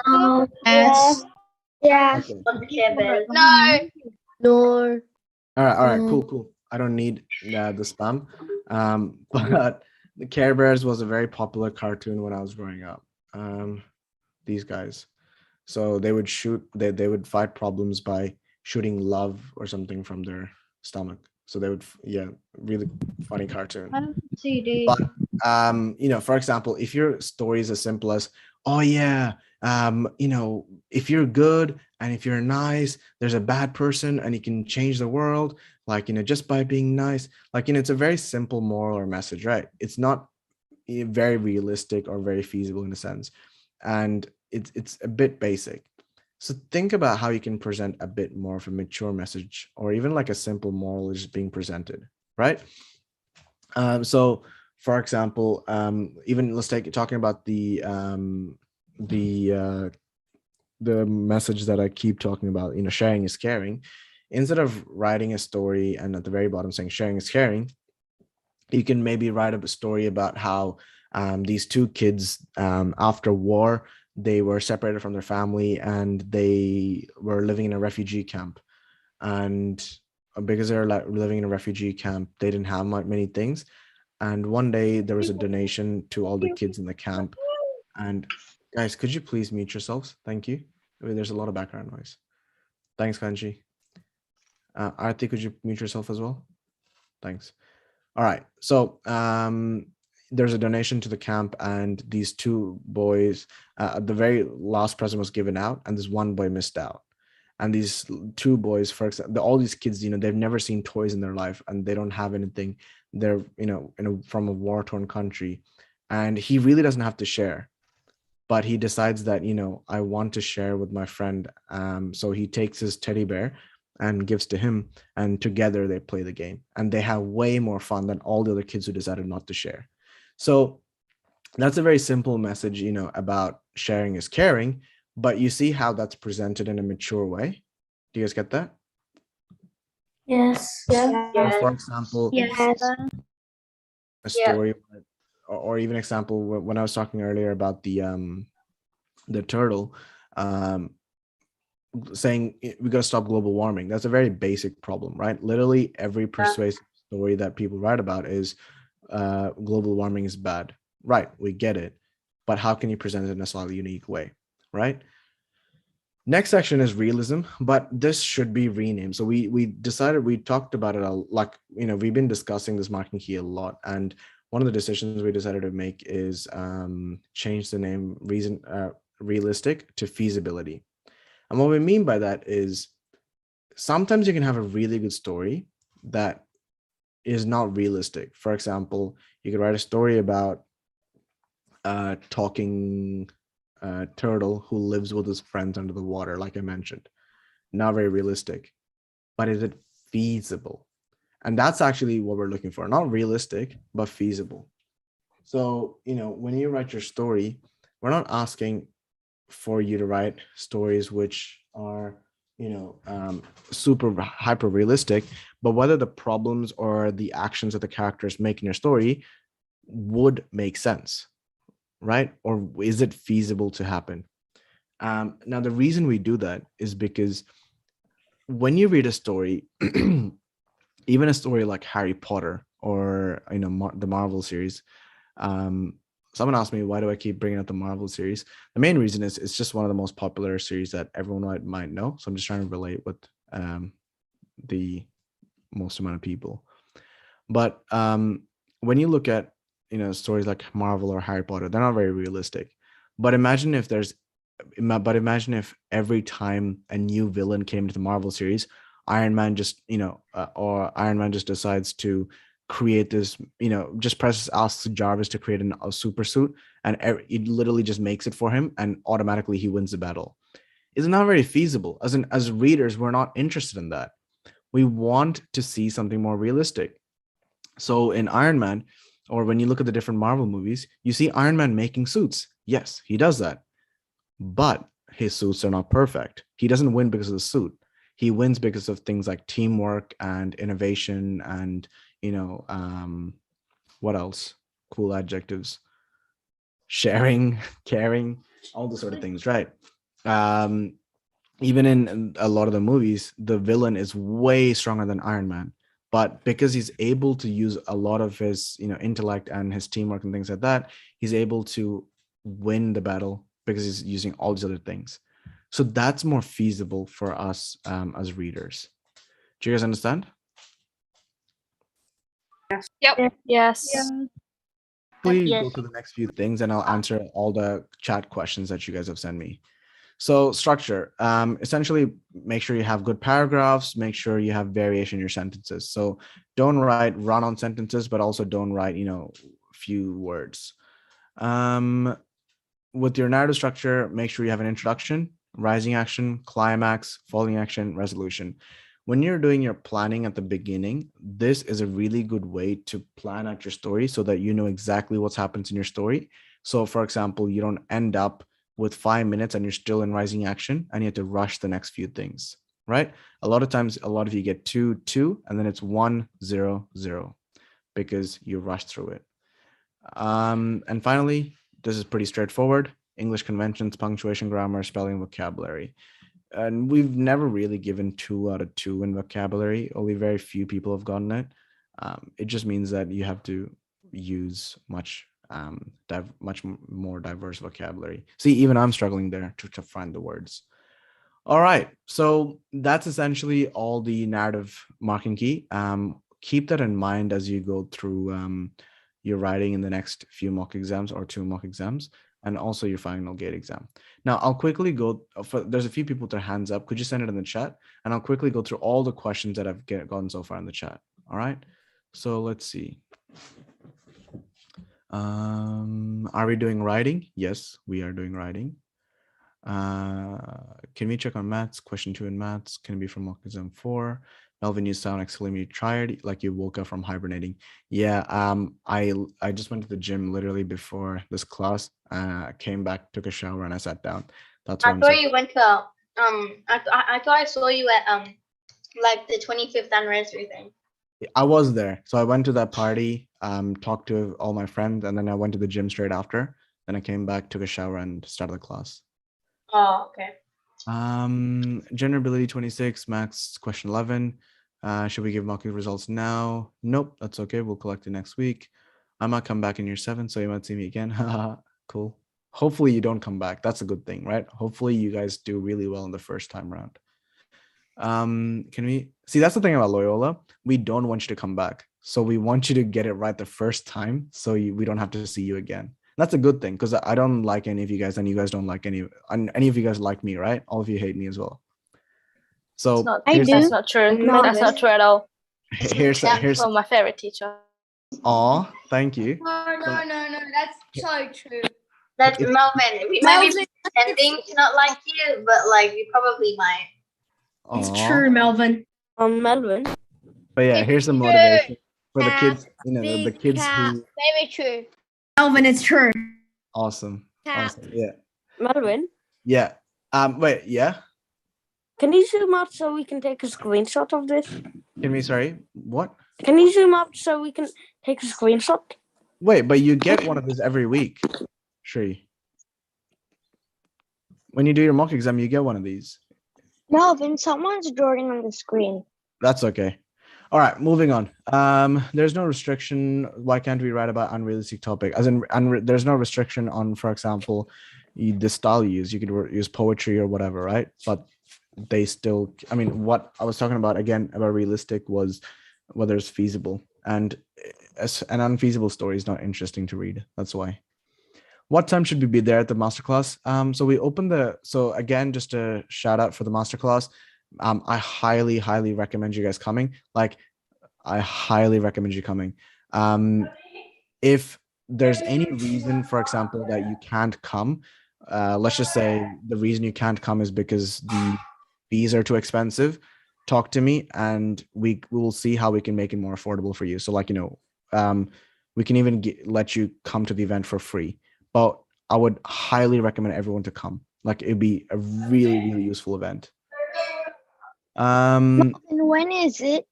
No. Yes. Yeah. Okay. about Care Bears? No. Nor. All right, cool. I don't need the spam. But the Care Bears was a very popular cartoon when I was growing up. These guys. So they would they would fight problems by shooting love or something from their stomach. So they would, really funny cartoon. But for example, if your story is as simple as, oh yeah, if you're good and if you're nice, there's a bad person and you can change the world, like, just by being nice. Like, it's a very simple moral or message, right? It's not very realistic or very feasible in a sense. And it's a bit basic. So think about how you can present a bit more of a mature message, or even like a simple moral is being presented, right? So for example, even let's take talking about the message that I keep talking about, sharing is caring. Instead of writing a story and at the very bottom saying sharing is caring, you can maybe write a story about how these 2 kids, after war, they were separated from their family and they were living in a refugee camp. And because they're living in a refugee camp, they didn't have many things. And one day there was a donation to all the kids in the camp. And guys, could you please mute yourselves? Thank you. I mean, there's a lot of background noise. Thanks, Kanji. Arti, could you mute yourself as well? Thanks. All right. So there's a donation to the camp, and these 2 boys, the very last present was given out, and this one boy missed out. And these 2 boys, for example, all these kids, they've never seen toys in their life, and they don't have anything. They're, from a war-torn country, and he really doesn't have to share, but he decides that, I want to share with my friend. So he takes his teddy bear and gives to him, and together they play the game, and they have way more fun than all the other kids who decided not to share. So that's a very simple message, about sharing is caring, but you see how that's presented in a mature way. Do you guys get that? Yes. Yes. For example, Yes. a story, or even example, when I was talking earlier about the turtle, saying we got to stop global warming. That's a very basic problem, right? Literally every persuasive story that people write about is global warming is bad. Right, we get it, but how can you present it in a slightly unique way, right? Next section is realism, but this should be renamed. So we decided, we talked about it we've been discussing this marking key a lot, and one of the decisions we decided to make is change the name realistic to feasibility. And what we mean by that is sometimes you can have a really good story that is not realistic. For example, you could write a story about a talking turtle who lives with his friends under the water, like I mentioned. Not very realistic, but is it feasible? And that's actually what we're looking for. Not realistic, but feasible. So, when you write your story, we're not asking for you to write stories which are super hyper realistic, but whether the problems or the actions that the characters make in your story would make sense, right? Or is it feasible to happen? Now the reason we do that is because when you read a story, even a story like Harry Potter or the Marvel series. Someone asked me, why do I keep bringing up the Marvel series? The main reason is it's just one of the most popular series that everyone might know. So I'm just trying to relate with the most amount of people. But when you look at stories like Marvel or Harry Potter, they're not very realistic. But imagine if every time a new villain came to the Marvel series, Iron Man just decides to create this, just asks Jarvis to create a super suit, and it literally just makes it for him, and automatically he wins the battle. It's not very feasible. As readers, we're not interested in that. We want to see something more realistic. So in Iron Man, or when you look at the different Marvel movies, you see Iron Man making suits. Yes, he does that. But his suits are not perfect. He doesn't win because of the suit. He wins because of things like teamwork and innovation and, what else? Cool adjectives. Sharing, caring, all those sort of things, right? Even in a lot of the movies, the villain is way stronger than Iron Man. But because he's able to use a lot of his, intellect and his teamwork and things like that, he's able to win the battle because he's using all these other things. So that's more feasible for us as readers. Do you guys understand? Yep. Yes. Please Yes. go to the next few things and I'll answer all the chat questions that you guys have sent me. So structure, essentially make sure you have good paragraphs, make sure you have variation in your sentences. So don't write run-on sentences, but also don't write, few words. With your narrative structure, make sure you have an introduction, rising action, climax, falling action, resolution. When you're doing your planning at the beginning, this is a really good way to plan out your story so that you know exactly what's happens in your story. So for example, you don't end up with 5 minutes and you're still in rising action and you have to rush the next few things, right? A lot of times, a lot of you get 2, 2, and then it's 1, 0, 0 because you rush through it. And finally, this is pretty straightforward. English conventions, punctuation, grammar, spelling, vocabulary. And we've never really given 2 out of 2 in vocabulary. Only very few people have gotten it. It just means that you have to use much more diverse vocabulary. See, even I'm struggling there to find the words. All right, so that's essentially all the narrative marking key. Keep that in mind as you go through your writing in the next few mock exams or 2 mock exams, and also your final gate exam. Now, I'll quickly go, there's a few people with their hands up. Could you send it in the chat? And I'll quickly go through all the questions that I've gotten so far in the chat. All right, so let's see. Are we doing writing? Yes, we are doing writing. Can we check on maths? Question 2 in maths can be from mock exam 4. Melvin, you sound extremely tired, like you woke up from hibernating. Yeah, I just went to the gym literally before this class. Came back, took a shower, and I sat down. That's why I thought you went to I thought I saw you at like the 25th anniversary thing. I was there, so I went to that party, talked to all my friends, and then I went to the gym straight after. Then I came back, took a shower, and started the class. Oh, okay. Gender ability 26, max question 11. Should we give mock results now? Nope, that's okay. We'll collect it next week. I might come back in year 7, so you might see me again. Cool. Hopefully you don't come back. That's a good thing, right? Hopefully you guys do really well in the first time round. Can we see? That's the thing about Loyola. We don't want you to come back, so we want you to get it right the first time, so we don't have to see you again. That's a good thing, because I don't like any of you guys, and you guys don't like any of you guys like me, right? All of you hate me as well. So that's not true. No, That's not true at all. Here's Oh, my favorite teacher. Aw, thank you. No, that's so true. That's Melvin. We might be pretending to not like you, but like we probably might. It's True, Melvin. Melvin. But yeah, here's the motivation for the kids. The kids who. Very true. Melvin, it's true. Awesome. Awesome. Yeah. Melvin, Yeah. Wait. Yeah. can you zoom out so we can take a screenshot of this? Can we? Sorry. What? Can you zoom out so we can take a screenshot? Wait, but you get one of these every week, Shri. When you do your mock exam, you get one of these. Melvin, someone's drawing on the screen. That's okay. All right, moving on. There's no restriction. Why can't we write about unrealistic topic? As in, there's no restriction on, for example, the style you use. You could use poetry or whatever, right? But they still, I mean, what I was talking about again about realistic was whether it's feasible, and an unfeasible story is not interesting to read. That's why. What time should we be there at the masterclass? So we open so again, just a shout out for the masterclass. I highly, highly recommend you guys coming. Like, I highly recommend you coming. If there's any reason, for example, that you can't come, let's just say the reason you can't come is because the fees are too expensive, talk to me and we will see how we can make it more affordable for you. So like, we can even let you come to the event for free. But I would highly recommend everyone to come. Like, it'd be a really, really useful event. And when is it?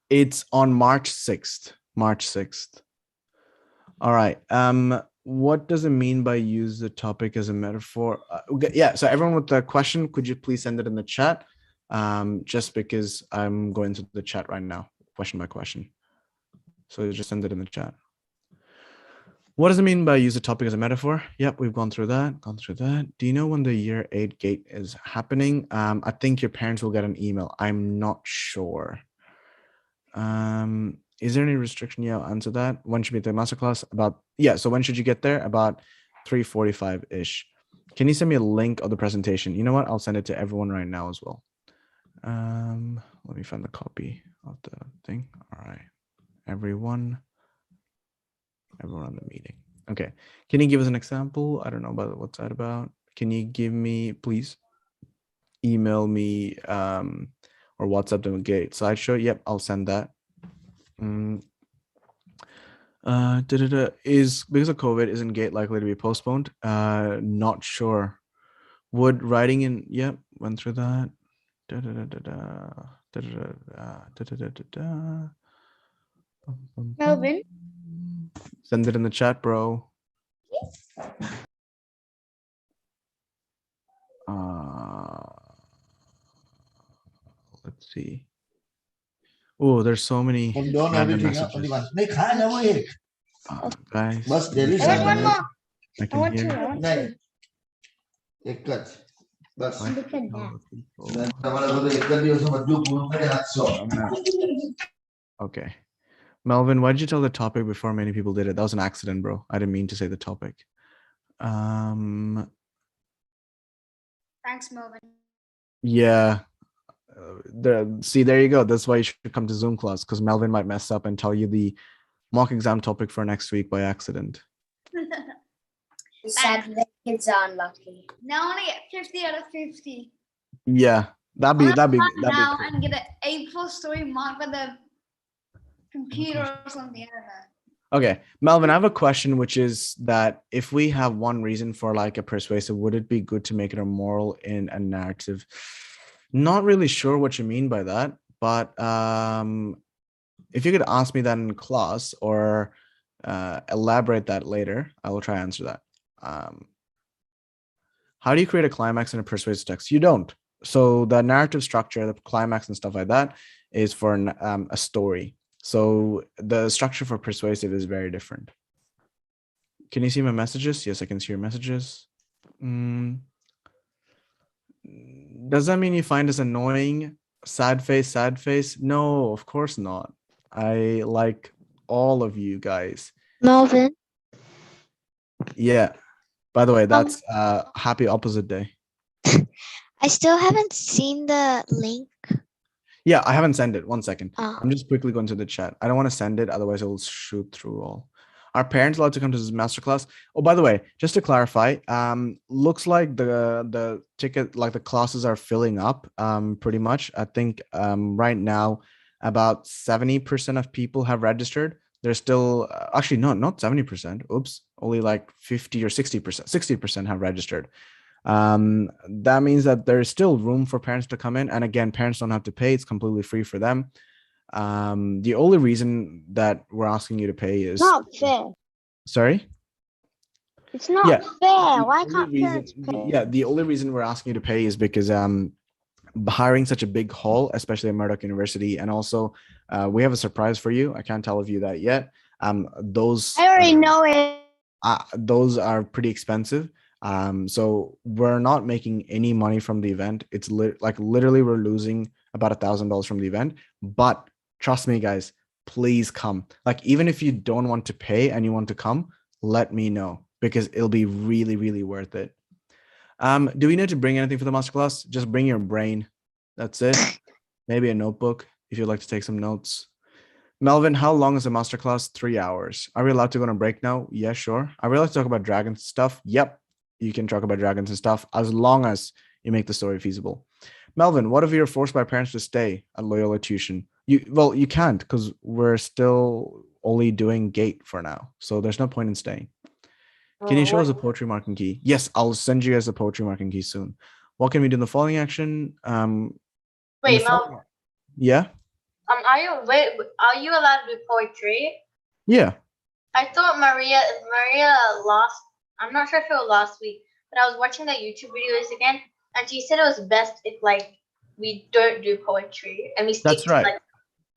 It's on March 6th. March 6th. All right. What does it mean by use the topic as a metaphor? Okay, yeah. So everyone with the question, could you please send it in the chat? Just because I'm going to the chat right now, question by question. So just send it in the chat. What does it mean by use the topic as a metaphor? Yep, we've gone through that. Do you know when the year 8 gate is happening? I think your parents will get an email. I'm not sure. Is there any restriction? Yeah, I'll answer that. When should be the masterclass? So when should you get there? About 3:45-ish. Can you send me a link of the presentation? You know what? I'll send it to everyone right now as well. Let me find the copy of the thing. All right, everyone on the meeting. Okay. Can you give us an example? I don't know about what's that about. Can you give me, please email me or WhatsApp the gate slideshow? Yep, I'll send that. Is because of COVID, isn't gate likely to be postponed? Not sure. Would writing in, yep, went through that. Melvin? Send it in the chat, bro. Let's see. Oh, there's so many random messages. Guys, I want one more. I can hear. Okay. Melvin, why did you tell the topic before many people did it? That was an accident, bro. I didn't mean to say the topic. Thanks, Melvin. Yeah. There you go. That's why you should come to Zoom class, because Melvin might mess up and tell you the mock exam topic for next week by accident. Sadly, kids are unlucky. Now I want to get 50 out of 50. Yeah, that'd be now cool. and get an A+ story marked by the computer or something. I don't know. Okay, Melvin, I have a question, which is that if we have one reason for like a persuasive, would it be good to make it a moral in a narrative? Not really sure what you mean by that, but if you could ask me that in class or elaborate that later, I will try to answer that. How do you create a climax in a persuasive text? You don't. So the narrative structure, the climax and stuff like that is for a story. So the structure for persuasive is very different. Can you see my messages? Yes, I can see your messages. Does that mean you find us annoying? Sad face? No, of course not. I like all of you guys. Melvin? Yeah. By the way, that's happy opposite day. I still haven't seen the link. Yeah, I haven't sent it. 1 second. Oh. I'm just quickly going to the chat. I don't want to send it, otherwise it will shoot through all. Are parents allowed to come to this masterclass? Oh, by the way, just to clarify, looks like the ticket, like the classes are filling up pretty much. I think right now about 70% of people have registered. There's still actually not 70%. Oops, only like 50 or 60%. 60% have registered. That means that there's still room for parents to come in. And again, parents don't have to pay. It's completely free for them. The only reason that we're asking you to pay is Not fair. Sorry? It's not fair. Why can't parents pay? Yeah, the only reason we're asking you to pay is because hiring such a big hall, especially at Murdoch University, and also We have a surprise for you. I can't tell you that yet. Those I already know it. those are pretty expensive. So we're not making any money from the event. It's literally we're losing about $1,000 from the event. But trust me, guys, please come. Like, even if you don't want to pay and you want to come, let me know, because it'll be really, really worth it. Do we need to bring anything for the masterclass? Just bring your brain. That's it. Maybe a notebook if you'd like to take some notes. Melvin, how long is the masterclass? 3 hours. Are we allowed to go on a break now? Yeah, sure. Are we allowed to talk about dragons and stuff? Yep. You can talk about dragons and stuff as long as you make the story feasible. Melvin, what if you're forced by parents to stay at Loyola Tuition? You can't, because we're still only doing gate for now. So there's no point in staying. Can you show us a poetry marking key? Yes, I'll send you guys a poetry marking key soon. What can we do in the following action? Wait, Mel. Yeah. Are you allowed to do poetry? Yeah. I thought Maria lost. I'm not sure if it was last week, but I was watching the YouTube videos again, and she said it was best if we don't do poetry and we stick to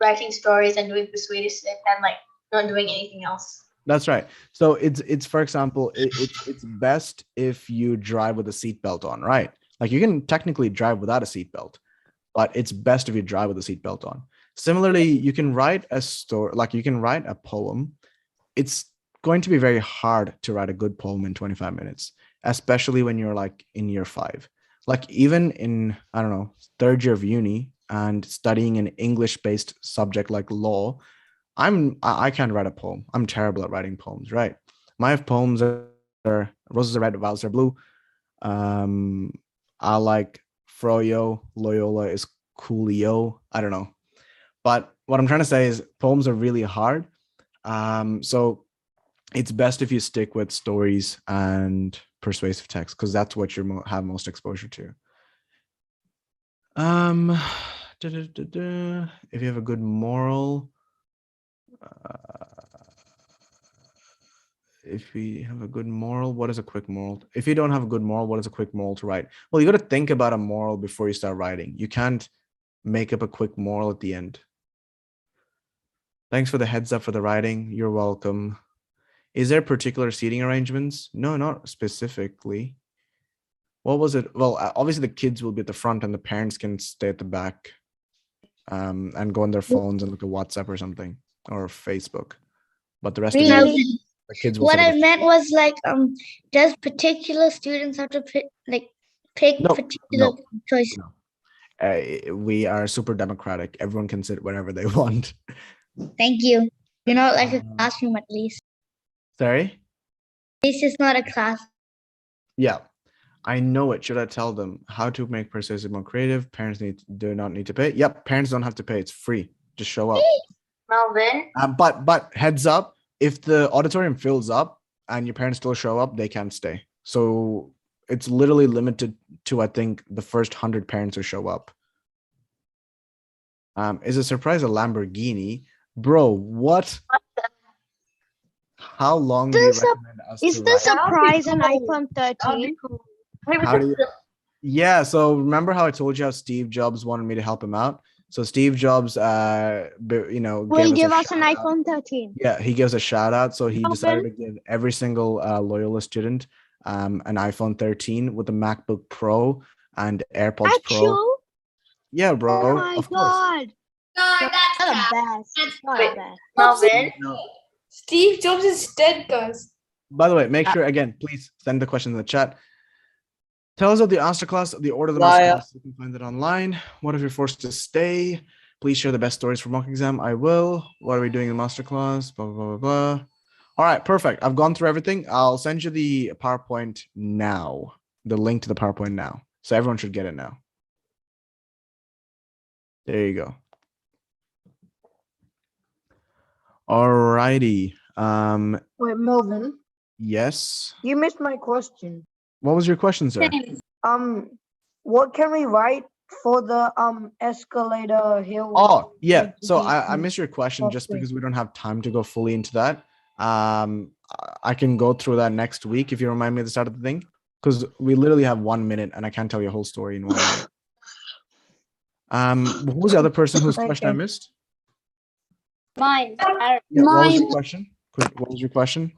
writing stories and doing persuasive and not doing anything else. That's right. So it's for example, it's best if you drive with a seatbelt on, right? Like, you can technically drive without a seatbelt, but it's best if you drive with a seatbelt on. Similarly, you can write a story, like you can write a poem. It's going to be very hard to write a good poem in 25 minutes, especially when you're like in year 5. Like, even in, I don't know, 3rd year of uni and studying an English-based subject like law, I can't write a poem. I'm terrible at writing poems, right? My poems are roses are red, violets are blue. I like Froyo, Loyola is coolio. I don't know. But what I'm trying to say is poems are really hard. So it's best if you stick with stories and persuasive text, because that's what you have most exposure to. If you have a good moral, if we have a good moral, what is a quick moral? If you don't have a good moral, what is a quick moral to write? Well, you got to think about a moral before you start writing. You can't make up a quick moral at the end. Thanks for the heads up for the writing. You're welcome. Is there particular seating arrangements? No, not specifically. What was it? Well, obviously the kids will be at the front and the parents can stay at the back, and go on their phones and look at WhatsApp or something, or Facebook. But the rest of the kids will. What I meant was does particular students have to pick particular choice? No. We are super democratic. Everyone can sit wherever they want. Thank you. You're not like a classroom, at least. Sorry? This is not a class. Yeah, I know it. Should I tell them how to make persuasive more creative? Parents do not need to pay. Yep, parents don't have to pay. It's free. Just show up. Melvin? But heads up, if the auditorium fills up and your parents still show up, they can't stay. So it's literally limited to, I think, the first 100 parents who show up. Is a surprise a Lamborghini? Bro, what? How long do you recommend us Is to the write? surprise an iPhone 13? How do you? Yeah, so remember how I told you how Steve Jobs wanted me to help him out? So Steve Jobs, Will give us an iPhone 13. Yeah, he gives a shout out. So he decided to give every single Loyola student an iPhone 13 with a MacBook Pro and AirPods Pro. Yeah, bro. Oh my God. God, that's the best. Melvin? No. Steve Jobs is dead, guys. By the way, make sure, again, please send the questions in the chat. Tell us of the masterclass, the order of the masterclass. You can find it online. What if you're forced to stay? Please share the best stories for mock exam. I will. What are we doing in the masterclass? Blah, blah, blah, blah. All right, perfect. I've gone through everything. I'll send you the PowerPoint now, the link to the PowerPoint now. So everyone should get it now. There you go. All righty. Wait, Melvin. Yes. You missed my question. What was your question, sir? What can we write for the escalator hill? Oh, yeah. So I missed your question just because we don't have time to go fully into that. I can go through that next week if you remind me at the start of the thing, because we literally have 1 minute and I can't tell you a whole story in 1 minute. Who was the other person whose question I missed? Mine. Yeah, what was your question? What was your question?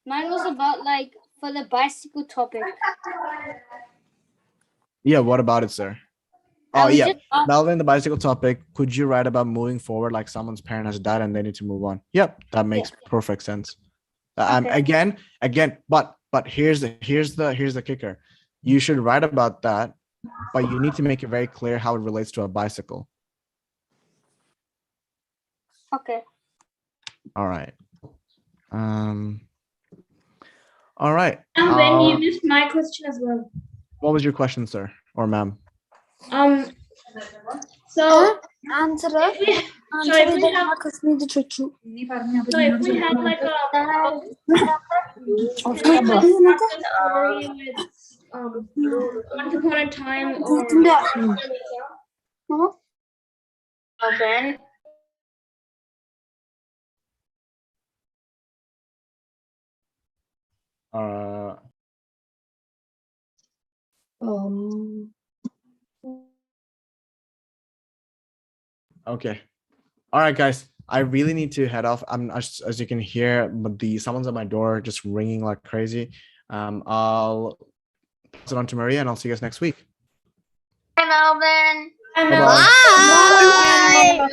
Mine was about like for the bicycle topic. Yeah, what about it, sir? I Oh, was yeah. just Melvin, the bicycle topic. Could you write about moving forward, like someone's parent has died and they need to move on? Yep, that makes perfect sense. Again, but here's the kicker. You should write about that, but you need to make it very clear how it relates to a bicycle. okay. All right. All right. And when you missed my question as well. What was your question, sir or ma'am? So Answer. so if we had like a story with once upon a time or Melvin, Okay. All right, guys. I really need to head off. I'm as you can hear, but someone's at my door just ringing like crazy. I'll pass it on to Maria, and I'll see you guys next week. Hi, Melvin. Bye-bye.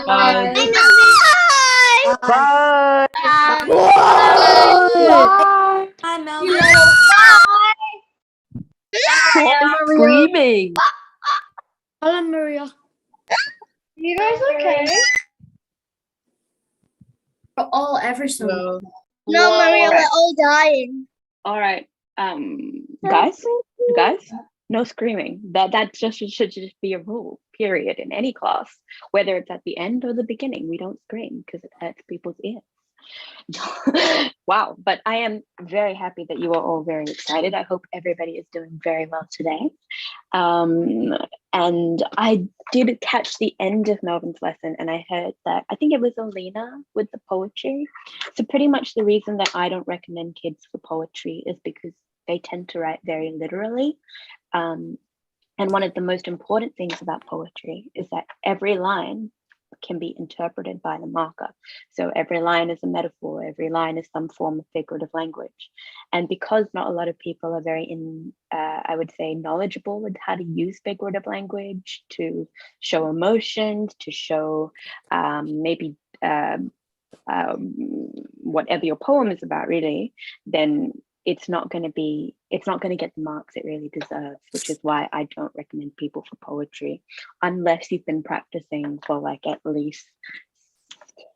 Bye. Bye. Hi, Melvin. Screaming. Hello, Maria. You guys okay? we're all ever so. No, Maria, we're all dying. All right, guys, no screaming. That just should just be a rule, period, in any class, whether it's at the end or the beginning. We don't scream because it hurts people's ears. Wow, but I am very happy that you are all very excited. I hope everybody is doing very well today. And I did catch the end of Melvin's lesson, and I heard that I think it was Alina with the poetry. So pretty much the reason that I don't recommend kids for poetry is because they tend to write very literally. And one of the most important things about poetry is that every line can be interpreted by the marker. So every line is a metaphor, every line is some form of figurative language. And because not a lot of people are very I would say, knowledgeable with how to use figurative language to show emotions, to show maybe whatever your poem is about, really, then it's not going to get the marks it really deserves, which is why I don't recommend people for poetry unless you've been practicing for like at least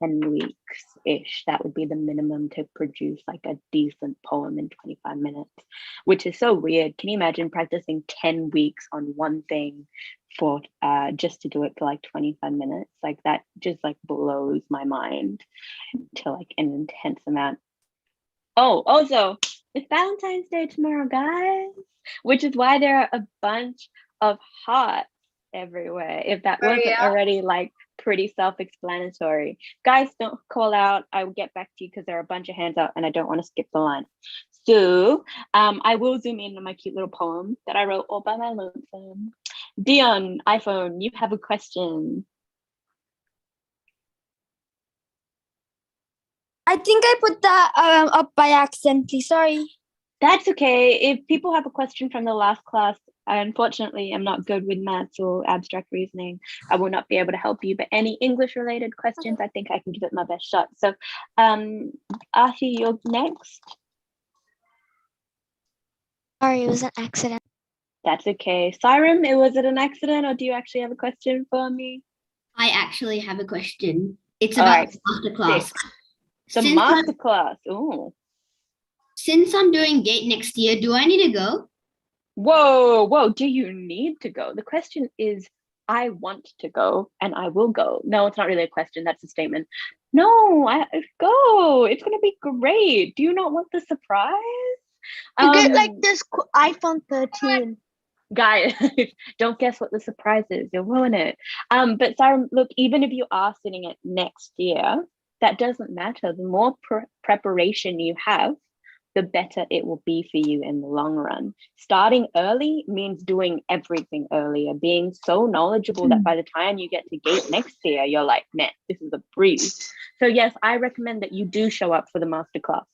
10 weeks ish. That would be the minimum to produce like a decent poem in 25 minutes, which is so weird. Can you imagine practicing 10 weeks on one thing for just to do it for like 25 minutes? Like that just like blows my mind to like an intense amount. Oh, also, it's Valentine's Day tomorrow, guys, which is why there are a bunch of hearts everywhere. If that wasn't already like pretty self-explanatory. Guys, don't call out. I will get back to you because there are a bunch of hands up and I don't want to skip the line. So I will zoom in on my cute little poem that I wrote all by my lonesome. Dion, iPhone, you have a question. I think I put that up by accidentally. Sorry. That's okay. If people have a question from the last class, I unfortunately am not good with maths or abstract reasoning. I will not be able to help you, but any English related questions, I think I can give it my best shot. So Archie, you're next. Sorry, it was an accident. That's okay. Siren, was it an accident or do you actually have a question for me? I actually have a question. It's about the masterclass. The masterclass. Oh. Since I'm doing GATE next year, do I need to go? Whoa, do you need to go? The question is, I want to go and I will go. No, it's not really a question. That's a statement. No, go. It's going to be great. Do you not want the surprise? You get like this iPhone 13. Guys, don't guess what the surprise is. You'll ruin it. But Sarah, look, even if you are sitting it next year, that doesn't matter. The more preparation you have, the better it will be for you in the long run. Starting early means doing everything earlier, being so knowledgeable that by the time you get to GATE next year, you're like, man, this is a breeze. So yes, I recommend that you do show up for the masterclass.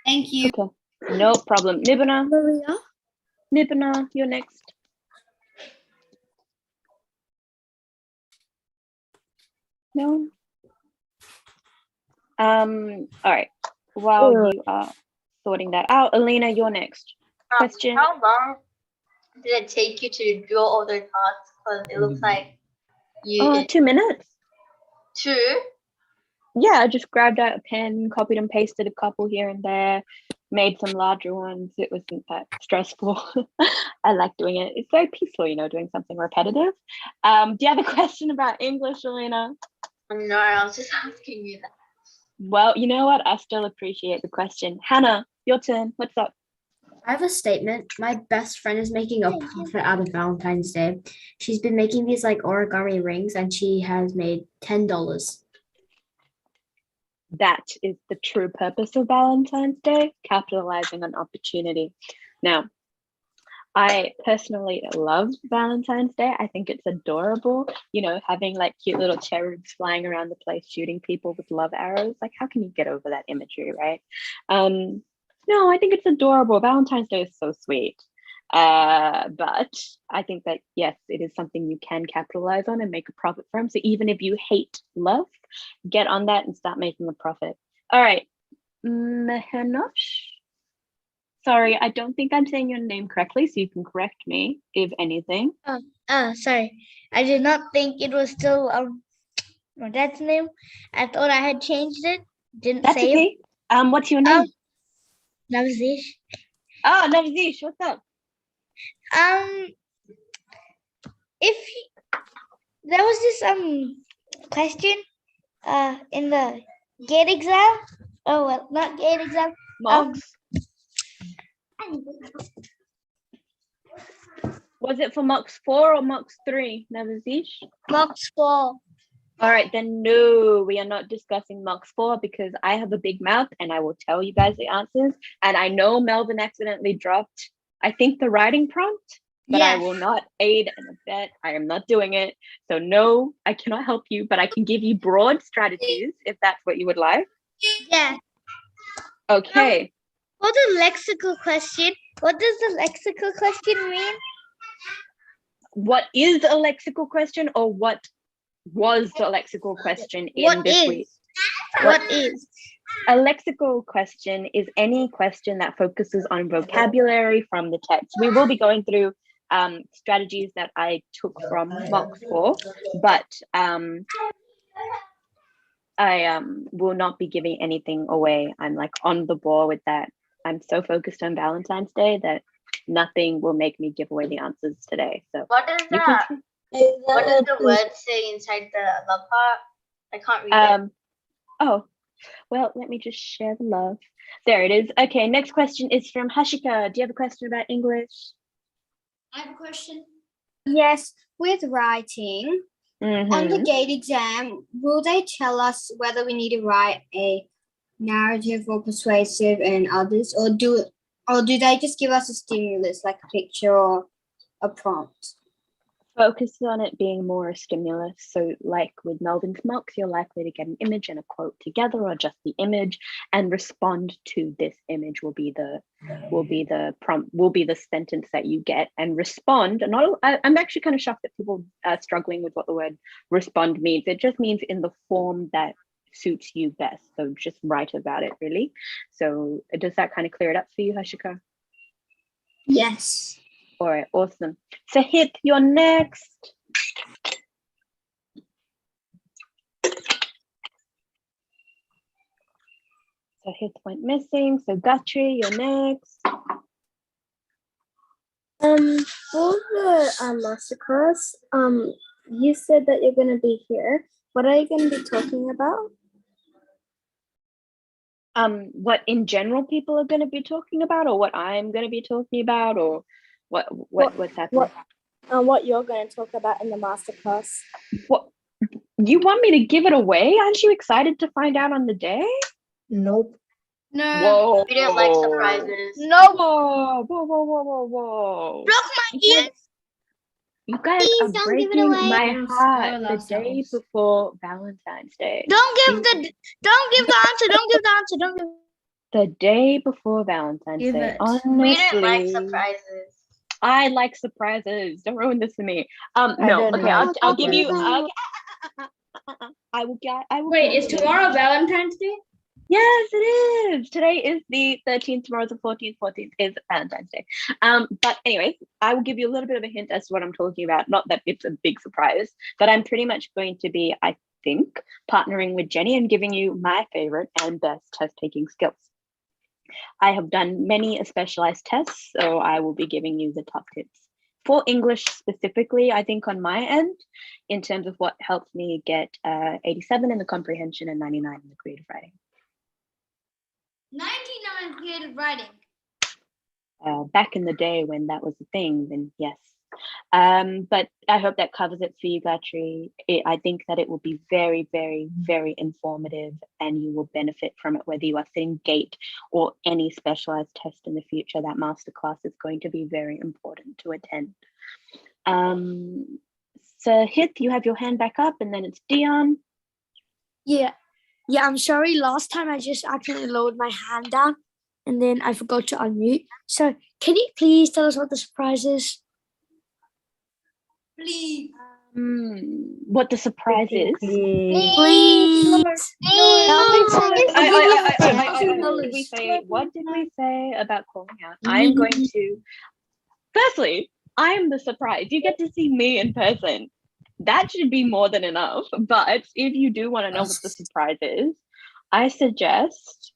Thank you. Okay, no problem. Nibana. Maria? Nibana, you're next. No. All right. While you are sorting that out, Alina, you're next. Question. How long did it take you to do all the tasks? Because it looks like you 2 minutes. 2. Yeah, I just grabbed out a pen, copied and pasted a couple here and there, made some larger ones. It wasn't that stressful. I like doing it. It's very peaceful, you know, doing something repetitive. Do you have a question about English, Alina? No, I was just asking you that. Well, you know what? I still appreciate the question. Hannah, your turn. What's up? I have a statement. My best friend is making a profit out of Valentine's Day. She's been making these like origami rings and she has made $10. That is the true purpose of Valentine's Day, capitalizing on opportunity. Now, I personally love Valentine's Day. I think it's adorable, you know, having like cute little cherubs flying around the place, shooting people with love arrows. Like, how can you get over that imagery, right? No, I think it's adorable. Valentine's Day is so sweet. But I think that, yes, it is something you can capitalize on and make a profit from. So even if you hate love, get on that and start making a profit. All right, Mehenosh. Sorry, I don't think I'm saying your name correctly, so you can correct me if anything. Sorry. I did not think it was still my dad's name. I thought I had changed it. Didn't That's say okay. it. What's your name? Navzish. Oh, Navzish, what's up? If there was this question in the GATE exam. Oh well, not GATE exam. Mocks. Was it for Mocks 4 or Mocks 3, Navzish? Mocks 4. All right, then no, we are not discussing Mocks 4 because I have a big mouth and I will tell you guys the answers. And I know Melvin accidentally dropped, I think, the writing prompt, but I will not aid and abet. I am not doing it. So no, I cannot help you, but I can give you broad strategies if that's what you would like. Yeah. Okay. For the lexical question, what does the lexical question mean? What is a lexical question, or what was the lexical question in this week? What is? A lexical question is any question that focuses on vocabulary from the text. We will be going through strategies that I took from Mocks 4, but I will not be giving anything away. I'm like on the ball with that. I'm so focused on Valentine's Day that nothing will make me give away the answers today. So what is that? What does the word say inside the love part? I can't read it. Oh, well, let me just share the love. There it is. Okay, next question is from Hashika. Do you have a question about English? I have a question. Yes, with writing, on the GATE exam, will they tell us whether we need to write a narrative or persuasive and others, or do they just give us a stimulus like a picture or a prompt? Focus on it being more a stimulus. So like with Melvin's Mocks, you're likely to get an image and a quote together, or just the image, and respond to this image will be the prompt, will be the sentence that you get, and respond. I'm actually kind of shocked that people are struggling with what the word respond means. It just means in the form that suits you best. So just write about it, really. So does that kind of clear it up for you, Hashika? Yes. All right, awesome. Sahith, you're next. Sahith went missing. So Gayatri, you're next. For the masterclass, you said that you're going to be here. What are you going to be talking about? What in general people are going to be talking about, or what I'm going to be talking about, or what's happening? What you're going to talk about in the masterclass. What, you want me to give it away? Aren't you excited to find out on the day? Nope. No. Whoa. We didn't like surprises. No. Whoa. Broke my ear. You guys Please are don't give it breaking away. my Don't heart spoil the day ourselves. before Valentine's Day. Don't give the answer. Don't give the answer. Don't give. The day before Valentine's Give Day. it. Honestly, We didn't like surprises. I like surprises. Don't ruin this for me. I No. don't Okay, like I'll give you. surprises. I will. Wait, give is you- tomorrow Valentine's Day? Yes, it is. Today is the 13th. Tomorrow's the 14th. 14th is Valentine's Day. But anyways, I will give you a little bit of a hint as to what I'm talking about. Not that it's a big surprise, but I'm pretty much going to be, I think, partnering with Jenny and giving you my favorite and best test taking skills. I have done many specialized tests, so I will be giving you the top tips. For English specifically, I think on my end, in terms of what helped me get 87 in the comprehension and 99 in the creative writing. 99 creative writing. Back in the day when that was a thing, then yes. But I hope that covers it for you, Gayatri. I think that it will be very, very, very informative and you will benefit from it, whether you are sitting GATE or any specialized test in the future. That masterclass is going to be very important to attend. So Hith, you have your hand back up and then it's Dion. Yeah, I'm sorry. Last time I just accidentally lowered my hand down and then I forgot to unmute. So can you please tell us what the surprise is? Please. What the surprise is? Please. What did we say about calling out? I'm going to, firstly, I'm the surprise. You get to see me in person. That should be more than enough. But if you do want to know what the surprise is, I suggest,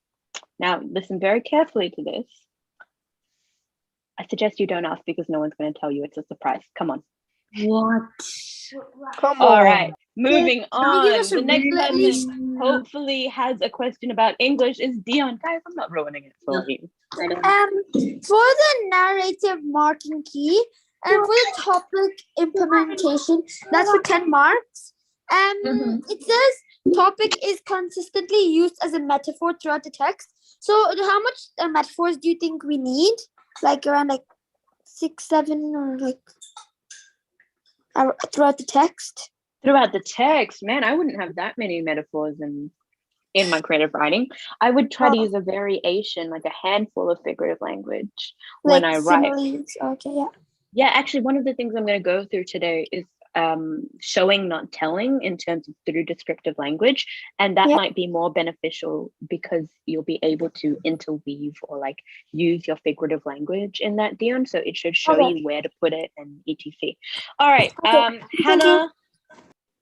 now listen very carefully to this. I suggest you don't ask because no one's going to tell you it's a surprise. Come on. What? Come All on. right, moving on. us a The next real person hopefully has a question about English is Dion. Guys, I'm not ruining it for you. For the narrative marking key and for the topic implementation, that's for 10 marks. It says topic is consistently used as a metaphor throughout the text. So how much metaphors do you think we need? Like around 6, 7 or throughout the text? Throughout the text, man, I wouldn't have that many metaphors in my creative writing. I would try to use a variation, like a handful of figurative language when I write. Similes. Okay, yeah. Yeah, actually, one of the things I'm going to go through today is showing, not telling, in terms of through descriptive language. And that might be more beneficial because you'll be able to interweave or use your figurative language in that, Dion. So it should show you where to put it and etc. All right, Hannah.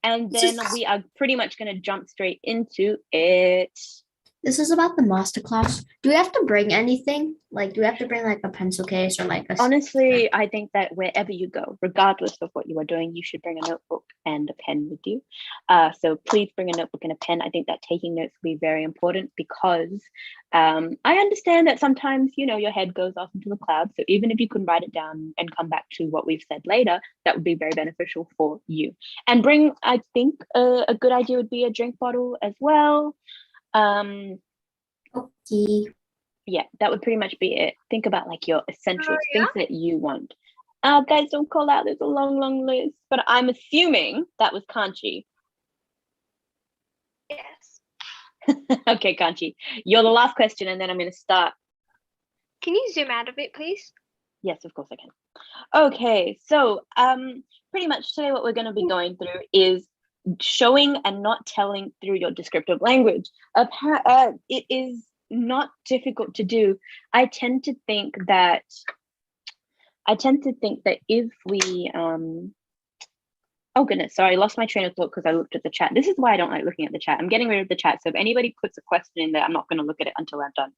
And then we are pretty much going to jump straight into it. This is about the masterclass. Do we have to bring anything? Do we have to bring a pencil case or a... Honestly, I think that wherever you go, regardless of what you are doing, you should bring a notebook and a pen with you. So please bring a notebook and a pen. I think that taking notes will be very important because I understand that sometimes, your head goes off into the clouds. So even if you can write it down and come back to what we've said later, that would be very beneficial for you. And bring, I think a good idea would be a drink bottle as well. Okay. Yeah, that would pretty much be it. Think about your essentials, things that you want. Guys, don't call out. There's a long list, but I'm assuming that was Kanchi. Yes. Okay, Kanchi, you're the last question, and then I'm going to start. Can you zoom out a bit, please? Yes, of course I can. Okay, so pretty much today what we're going to be going through is showing and not telling through your descriptive language. It is not difficult to do. I tend to think that if we oh goodness, sorry, I lost my train of thought because I looked at the chat. This is why I don't like looking at the chat. I'm getting rid of the chat. So if anybody puts a question in there, I'm not going to look at it until I'm done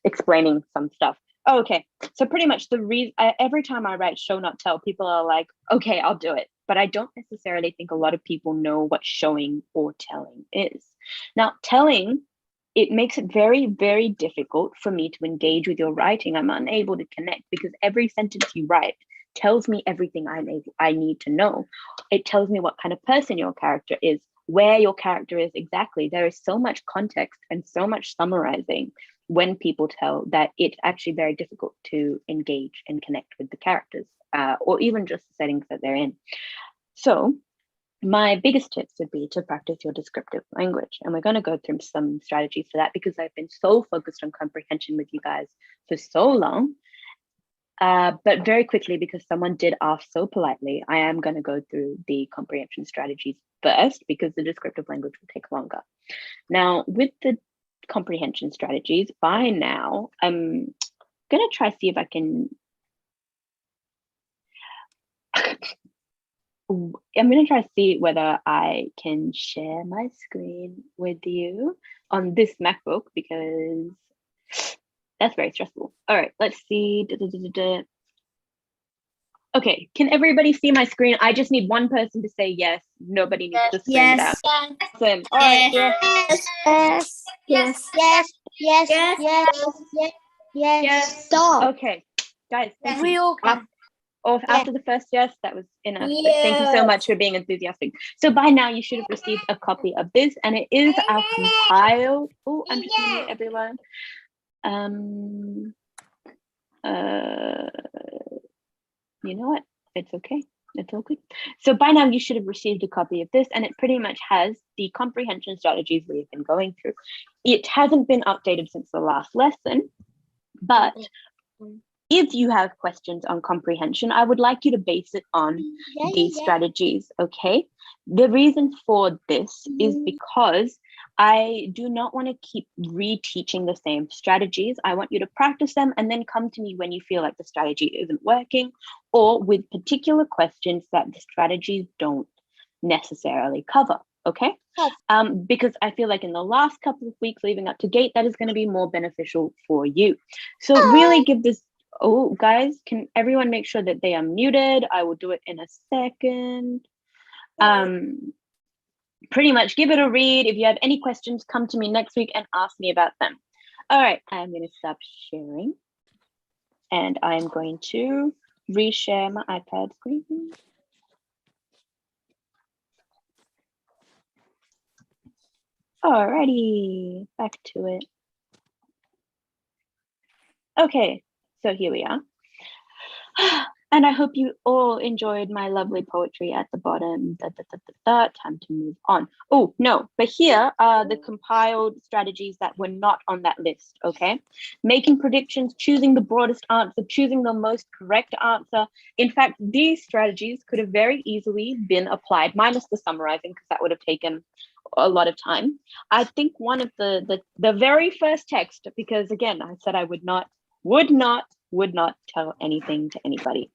explaining some stuff. Okay, so pretty much the reason every time I write show not tell, people are like, okay, I'll do it. But I don't necessarily think a lot of people know what showing or telling is. Now, telling, it makes it very, very difficult for me to engage with your writing. I'm unable to connect because every sentence you write tells me everything I need to know. It tells me what kind of person your character is. where your character is exactly. There is so much context and so much summarizing when people tell that it's actually very difficult to engage and connect with the characters, or even just the settings that they're in. So my biggest tips would be to practice your descriptive language. And we're going to go through some strategies for that because I've been so focused on comprehension with you guys for so long. But very quickly, because someone did ask so politely, I am going to go through the comprehension strategies first because the descriptive language will take longer. Now, with the comprehension strategies, by now, I'm going to try to see if I can I'm going to try to see whether I can share my screen with you on this MacBook because that's very stressful. All right, let's see. Okay, can everybody see my screen? I just need one person to say yes. Nobody needs to scream it out. Awesome. All right. Yes. Stop. Okay, guys. Thank We you. all can. After the first yes, that was enough. But thank you so much for being enthusiastic. So by now you should have received a copy of this, and it is our compiled. Oh, I'm just gonna mute everyone. You know what? It's okay. It's all good. So by now you should have received a copy of this, and it pretty much has the comprehension strategies we've been going through. It hasn't been updated since the last lesson, but if you have questions on comprehension, I would like you to base it on these strategies, okay? The reason for this is because I do not want to keep reteaching the same strategies. I want you to practice them and then come to me when you feel like the strategy isn't working or with particular questions that the strategies don't necessarily cover, okay? Because I feel like in the last couple of weeks leading up to GATE, that is going to be more beneficial for you. So really give this. Oh, guys, can everyone make sure that they are muted? I will do it in a second. Pretty much give it a read. If you have any questions, come to me next week and ask me about them. All right, I'm going to stop sharing. And I'm going to reshare my iPad screen. Alrighty, back to it. Okay, so here we are. And I hope you all enjoyed my lovely poetry at the bottom. Time to move on. Oh, no, but here are the compiled strategies that were not on that list, okay? Making predictions, choosing the broadest answer, choosing the most correct answer. In fact, these strategies could have very easily been applied, minus the summarizing, because that would have taken a lot of time. I think one of the very first text, because again, I said I would not tell anything to anybody.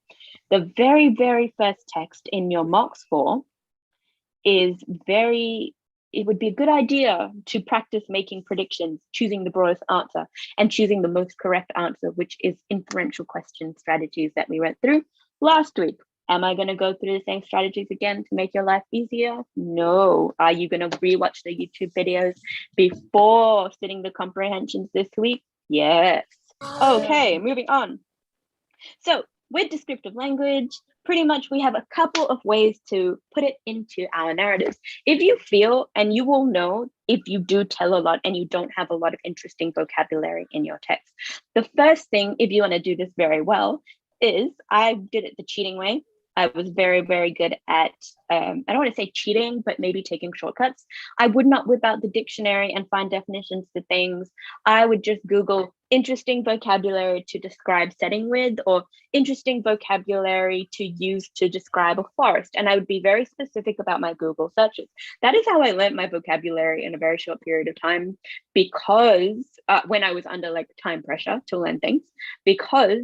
The very, very first text in your mocks 4 is it would be a good idea to practice making predictions, choosing the broadest answer, and choosing the most correct answer, which is inferential question strategies that we went through last week. Am I going to go through the same strategies again to make your life easier? No. Are you going to rewatch the YouTube videos before sitting the comprehensions this week? Yes. Okay, moving on. So with descriptive language, pretty much we have a couple of ways to put it into our narratives. If you feel, and you will know if you do tell a lot and you don't have a lot of interesting vocabulary in your text. The first thing, if you want to do this very well, is I did it the cheating way. I was very, very good at, I don't want to say cheating, but maybe taking shortcuts. I would not whip out the dictionary and find definitions to things. I would just Google interesting vocabulary to describe setting with, or interesting vocabulary to use to describe a forest. And I would be very specific about my Google searches. That is how I learned my vocabulary in a very short period of time, because when I was under like time pressure to learn things, because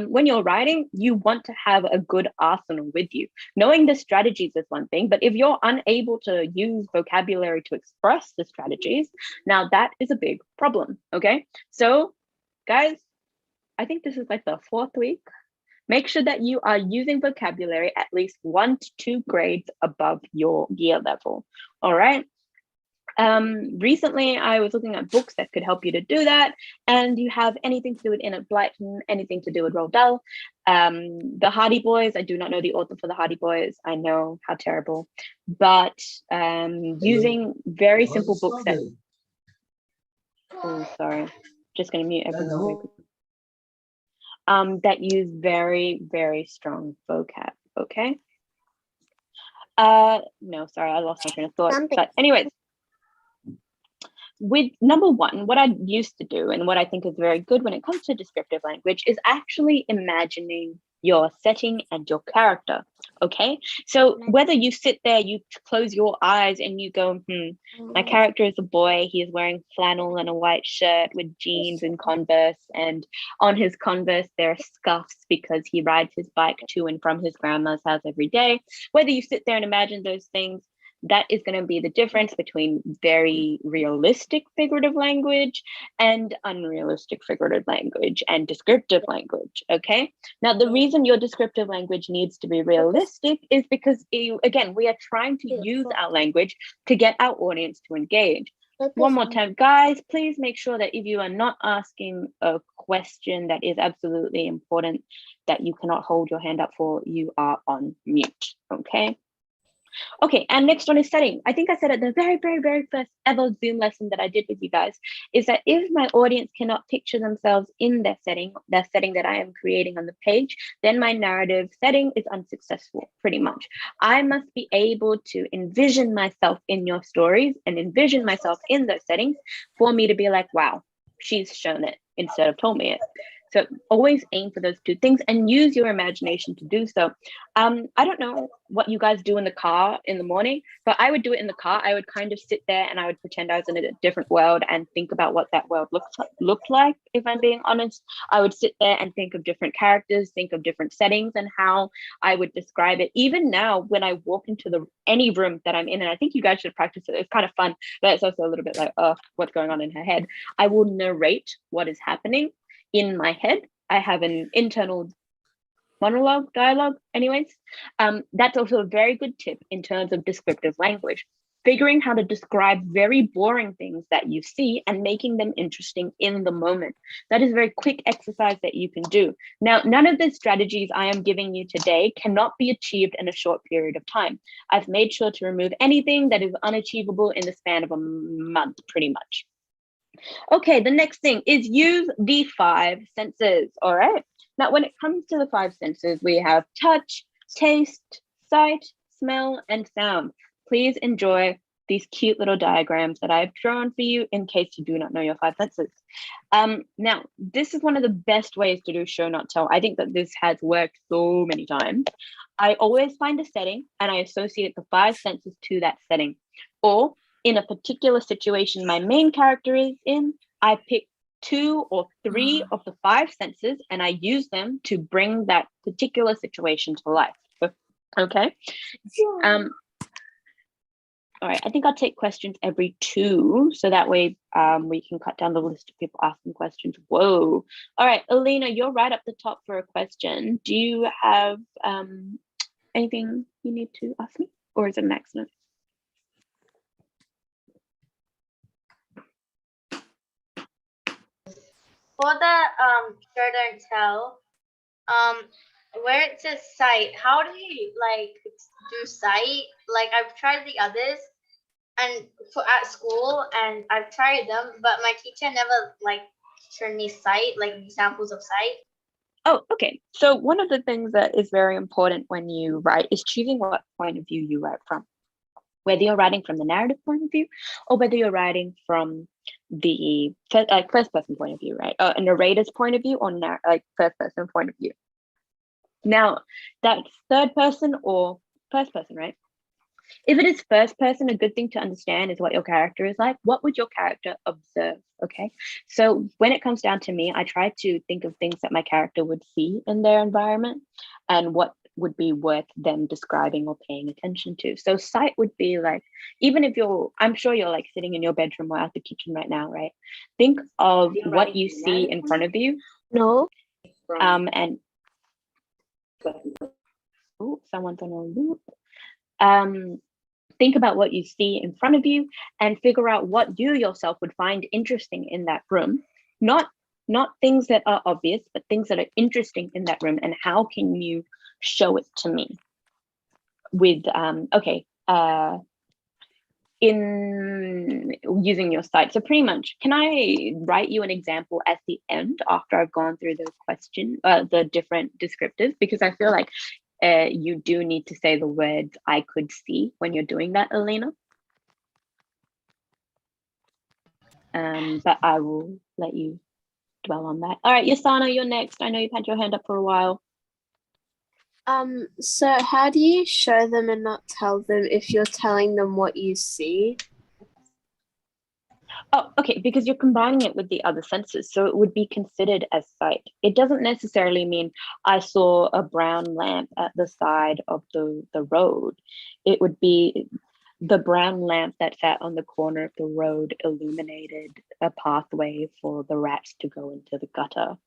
when you're writing, you want to have a good arsenal with you. Knowing the strategies is one thing, but if you're unable to use vocabulary to express the strategies, now that is a big problem, okay? So guys, I think this is like the 4th week. Make sure that you are using vocabulary at least 1 to 2 grades above your year level, all right? Recently, I was looking at books that could help you to do that, and you have anything to do with Enid Blyton, anything to do with Roald Dahl. The Hardy Boys, I do not know the author for the Hardy Boys. I know how terrible, but using very simple books that, oh, sorry, just going to mute everyone very quickly. That use very, very strong vocab, okay? No, sorry, I lost my train of thought, but anyways, with number one, what I used to do and what I think is very good when it comes to descriptive language is actually imagining your setting and your character. Okay, so whether you sit there, you close your eyes and you go, my character is a boy, he is wearing flannel and a white shirt with jeans and Converse, and on his Converse there are scuffs because he rides his bike to and from his grandma's house every day. Whether you sit there and imagine those things, that is going to be the difference between very realistic figurative language and unrealistic figurative language and descriptive language, okay? Now, the reason your descriptive language needs to be realistic is because, again, we are trying to use our language to get our audience to engage. One more time, guys, please make sure that if you are not asking a question that is absolutely important, that you cannot hold your hand up for, you are on mute, okay? Okay, and next one is setting. I think I said at the very, very, very first ever Zoom lesson that I did with you guys, is that if my audience cannot picture themselves in their setting that I am creating on the page, then my narrative setting is unsuccessful, pretty much. I must be able to envision myself in your stories and envision myself in those settings for me to be like, wow, she's shown it instead of told me it. So always aim for those two things and use your imagination to do so. I don't know what you guys do in the car in the morning, but I would do it in the car. I would kind of sit there and I would pretend I was in a different world and think about what that world looked like, if I'm being honest. I would sit there and think of different characters, think of different settings and how I would describe it. Even now, when I walk into any room that I'm in, and I think you guys should practice it. It's kind of fun, but it's also a little bit like, oh, what's going on in her head? I will narrate what is happening in my head. I have an internal dialogue anyways. That's also a very good tip in terms of descriptive language, figuring how to describe very boring things that you see and making them interesting in the moment. That is a very quick exercise that you can do. Now, none of the strategies I am giving you today cannot be achieved in a short period of time. I've made sure to remove anything that is unachievable in the span of a month, pretty much. Okay, the next thing is use the 5 senses, all right? Now, when it comes to the 5 senses, we have touch, taste, sight, smell, and sound. Please enjoy these cute little diagrams that I've drawn for you in case you do not know your 5 senses. Now, this is one of the best ways to do show, not tell. I think that this has worked so many times. I always find a setting and I associate the 5 senses to that setting. Or in a particular situation my main character is in, I pick 2 or 3 of the 5 senses and I use them to bring that particular situation to life. Okay. All right, I think I'll take questions every 2, so that way we can cut down the list of people asking questions. Whoa. All right, Alina, you're right up the top for a question. Do you have anything you need to ask me, or is it an accident? For the show don't tell, where it says sight, how do you like do sight? Like I've tried the others and at school and I've tried them, but my teacher never like showed me sight, like examples of sight. Oh, okay. So one of the things that is very important when you write is choosing what point of view you write from. Whether you're writing from the narrative point of view or whether you're writing from the first person point of view, right? A narrator's point of view or first person point of view. Now, that's third person or first person, right? If it is first person, a good thing to understand is what your character is like. What would your character observe? Okay. So when it comes down to me, I try to think of things that my character would see in their environment and what would be worth them describing or paying attention to. So sight would be like, even if I'm sure you're like sitting in your bedroom or at the kitchen right now, right? Think of what you see in front of you. No. And oh, someone's on a loop. think about what you see in front of you and figure out what you yourself would find interesting in that room. Not things that are obvious, but things that are interesting in that room, and how can you show it to me with in using your site. So pretty much, can I write you an example at the end after I've gone through the different descriptors? Because I feel like you do need to say the words "I could see" when you're doing that, Alina. But I will let you dwell on that. All right, Yasana, you're next. I know you've had your hand up for a while. So how do you show them and not tell them if you're telling them what you see? Oh, okay, because you're combining it with the other senses, so it would be considered as sight. It doesn't necessarily mean I saw a brown lamp at the side of the road. It would be the brown lamp that sat on the corner of the road illuminated a pathway for the rats to go into the gutter,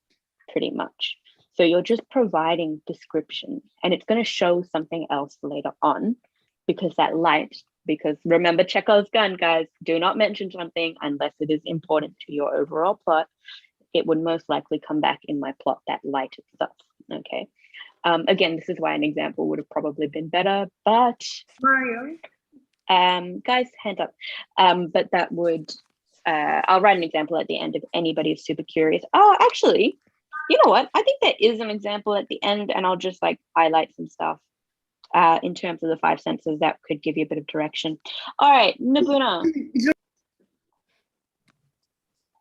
pretty much. So you're just providing description, and it's going to show something else later on, because that light, because remember Chekhov's gun, guys, do not mention something unless it is important to your overall plot. It would most likely come back in my plot, that light itself, okay? Again, this is why an example would have probably been better, but Mario. Guys, hand up. But that would, I'll write an example at the end if anybody is super curious. Oh, actually, you know what? I think there is an example at the end, and I'll just like highlight some stuff in terms of the 5 senses that could give you a bit of direction. All right, Nabuna.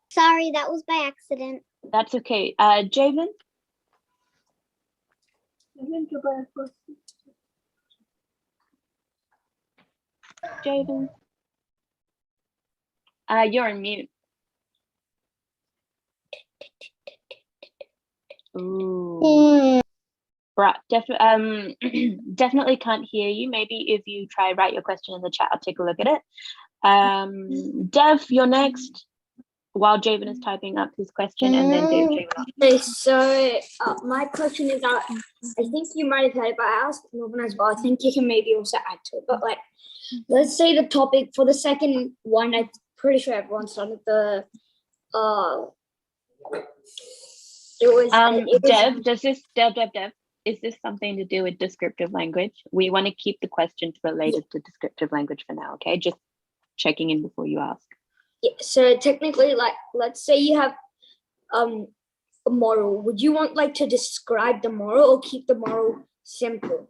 Sorry, that was by accident. That's okay. Javen? Javen? You're on mute. Ooh. Right, definitely can't hear you. Maybe if you try write your question in the chat, I'll take a look at it. Dev, you're next. While Javen is typing up his question, and then Javen. Okay, so my question is I think you might have heard it, but I asked Norman as well. I think you can maybe also add to it. But like, let's say the topic for the second one, I'm pretty sure everyone's done it. Dev, Dev, is this something to do with descriptive language? We want to keep the questions related to descriptive language for now, okay? Just checking in before you ask. Yeah, so technically, like, let's say you have a moral. Would you want like to describe the moral or keep the moral simple?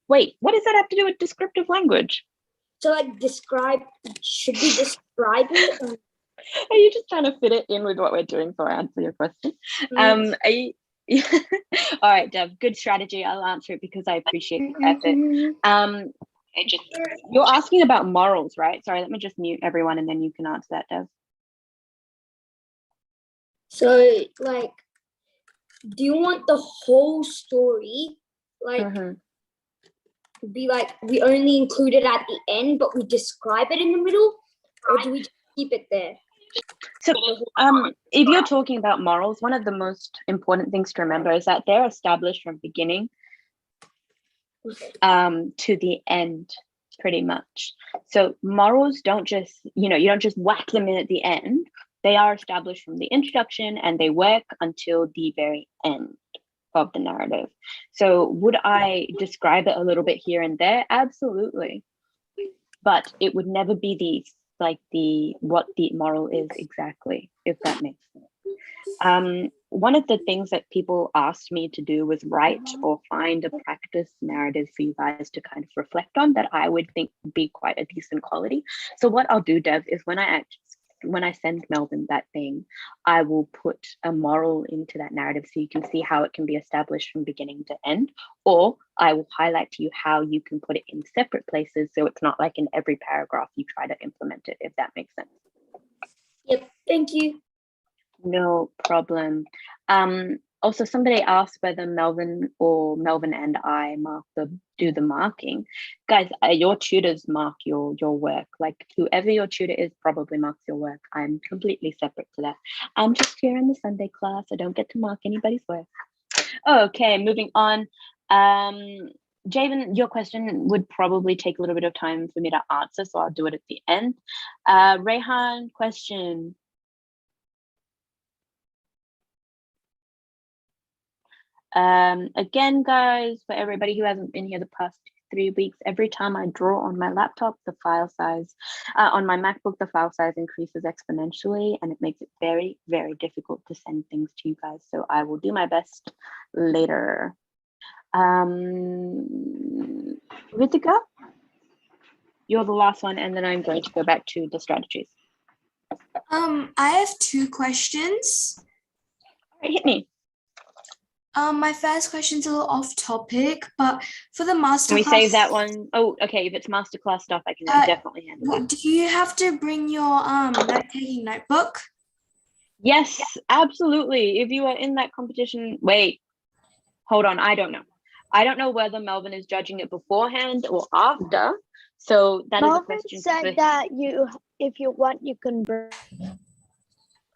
Wait, what does that have to do with descriptive language? So like should we describe it? Are you just trying to fit it in with what we're doing before I answer your question? All right, Dev, good strategy. I'll answer it because I appreciate the effort. You're asking about morals, right? Sorry, let me just mute everyone and then you can answer that, Dev. So like, do you want the whole story like be like we only include it at the end but we describe it in the middle, or do we just keep it there? So if you're talking about morals, one of the most important things to remember is that they're established from beginning to the end, pretty much. So morals don't just, you don't just whack them in at the end. They are established from the introduction and they work until the very end of the narrative. So would I describe it a little bit here and there? Absolutely. But it would never be what the moral is exactly, if that makes sense. One of the things that people asked me to do was write or find a practice narrative for you guys to kind of reflect on that I would think would be quite a decent quality. So what I'll do, Dev, is when I send Melvin that thing, I will put a moral into that narrative so you can see how it can be established from beginning to end, or I will highlight to you how you can put it in separate places so it's not like in every paragraph you try to implement it, if that makes sense. Yep, thank you. No problem. Also, somebody asked whether Melvin and I do the marking. Guys, your tutors mark your work. Like whoever your tutor is probably marks your work. I'm completely separate to that. I'm just here in the Sunday class. I don't get to mark anybody's work. Okay, moving on. Javen, your question would probably take a little bit of time for me to answer, so I'll do it at the end. Rehan, question. Again, guys, for everybody who hasn't been here the past 3 weeks, every time I draw on my laptop, the file size, on my MacBook, the file size increases exponentially, and it makes it very, very difficult to send things to you guys. So I will do my best later. Ritika, you're the last one, and then I'm going to go back to the strategies. I have 2 questions. All right, hit me. My first question's a little off topic, but for the masterclass, Can we save that one? Oh, okay. If it's masterclass stuff, I can definitely handle that. Do you have to bring your note-taking notebook? Yes, absolutely. If you are in that competition, wait, hold on. I don't know. I don't know whether Melvin is judging it beforehand or after. So that is a question. Melvin said that if you want, you can bring.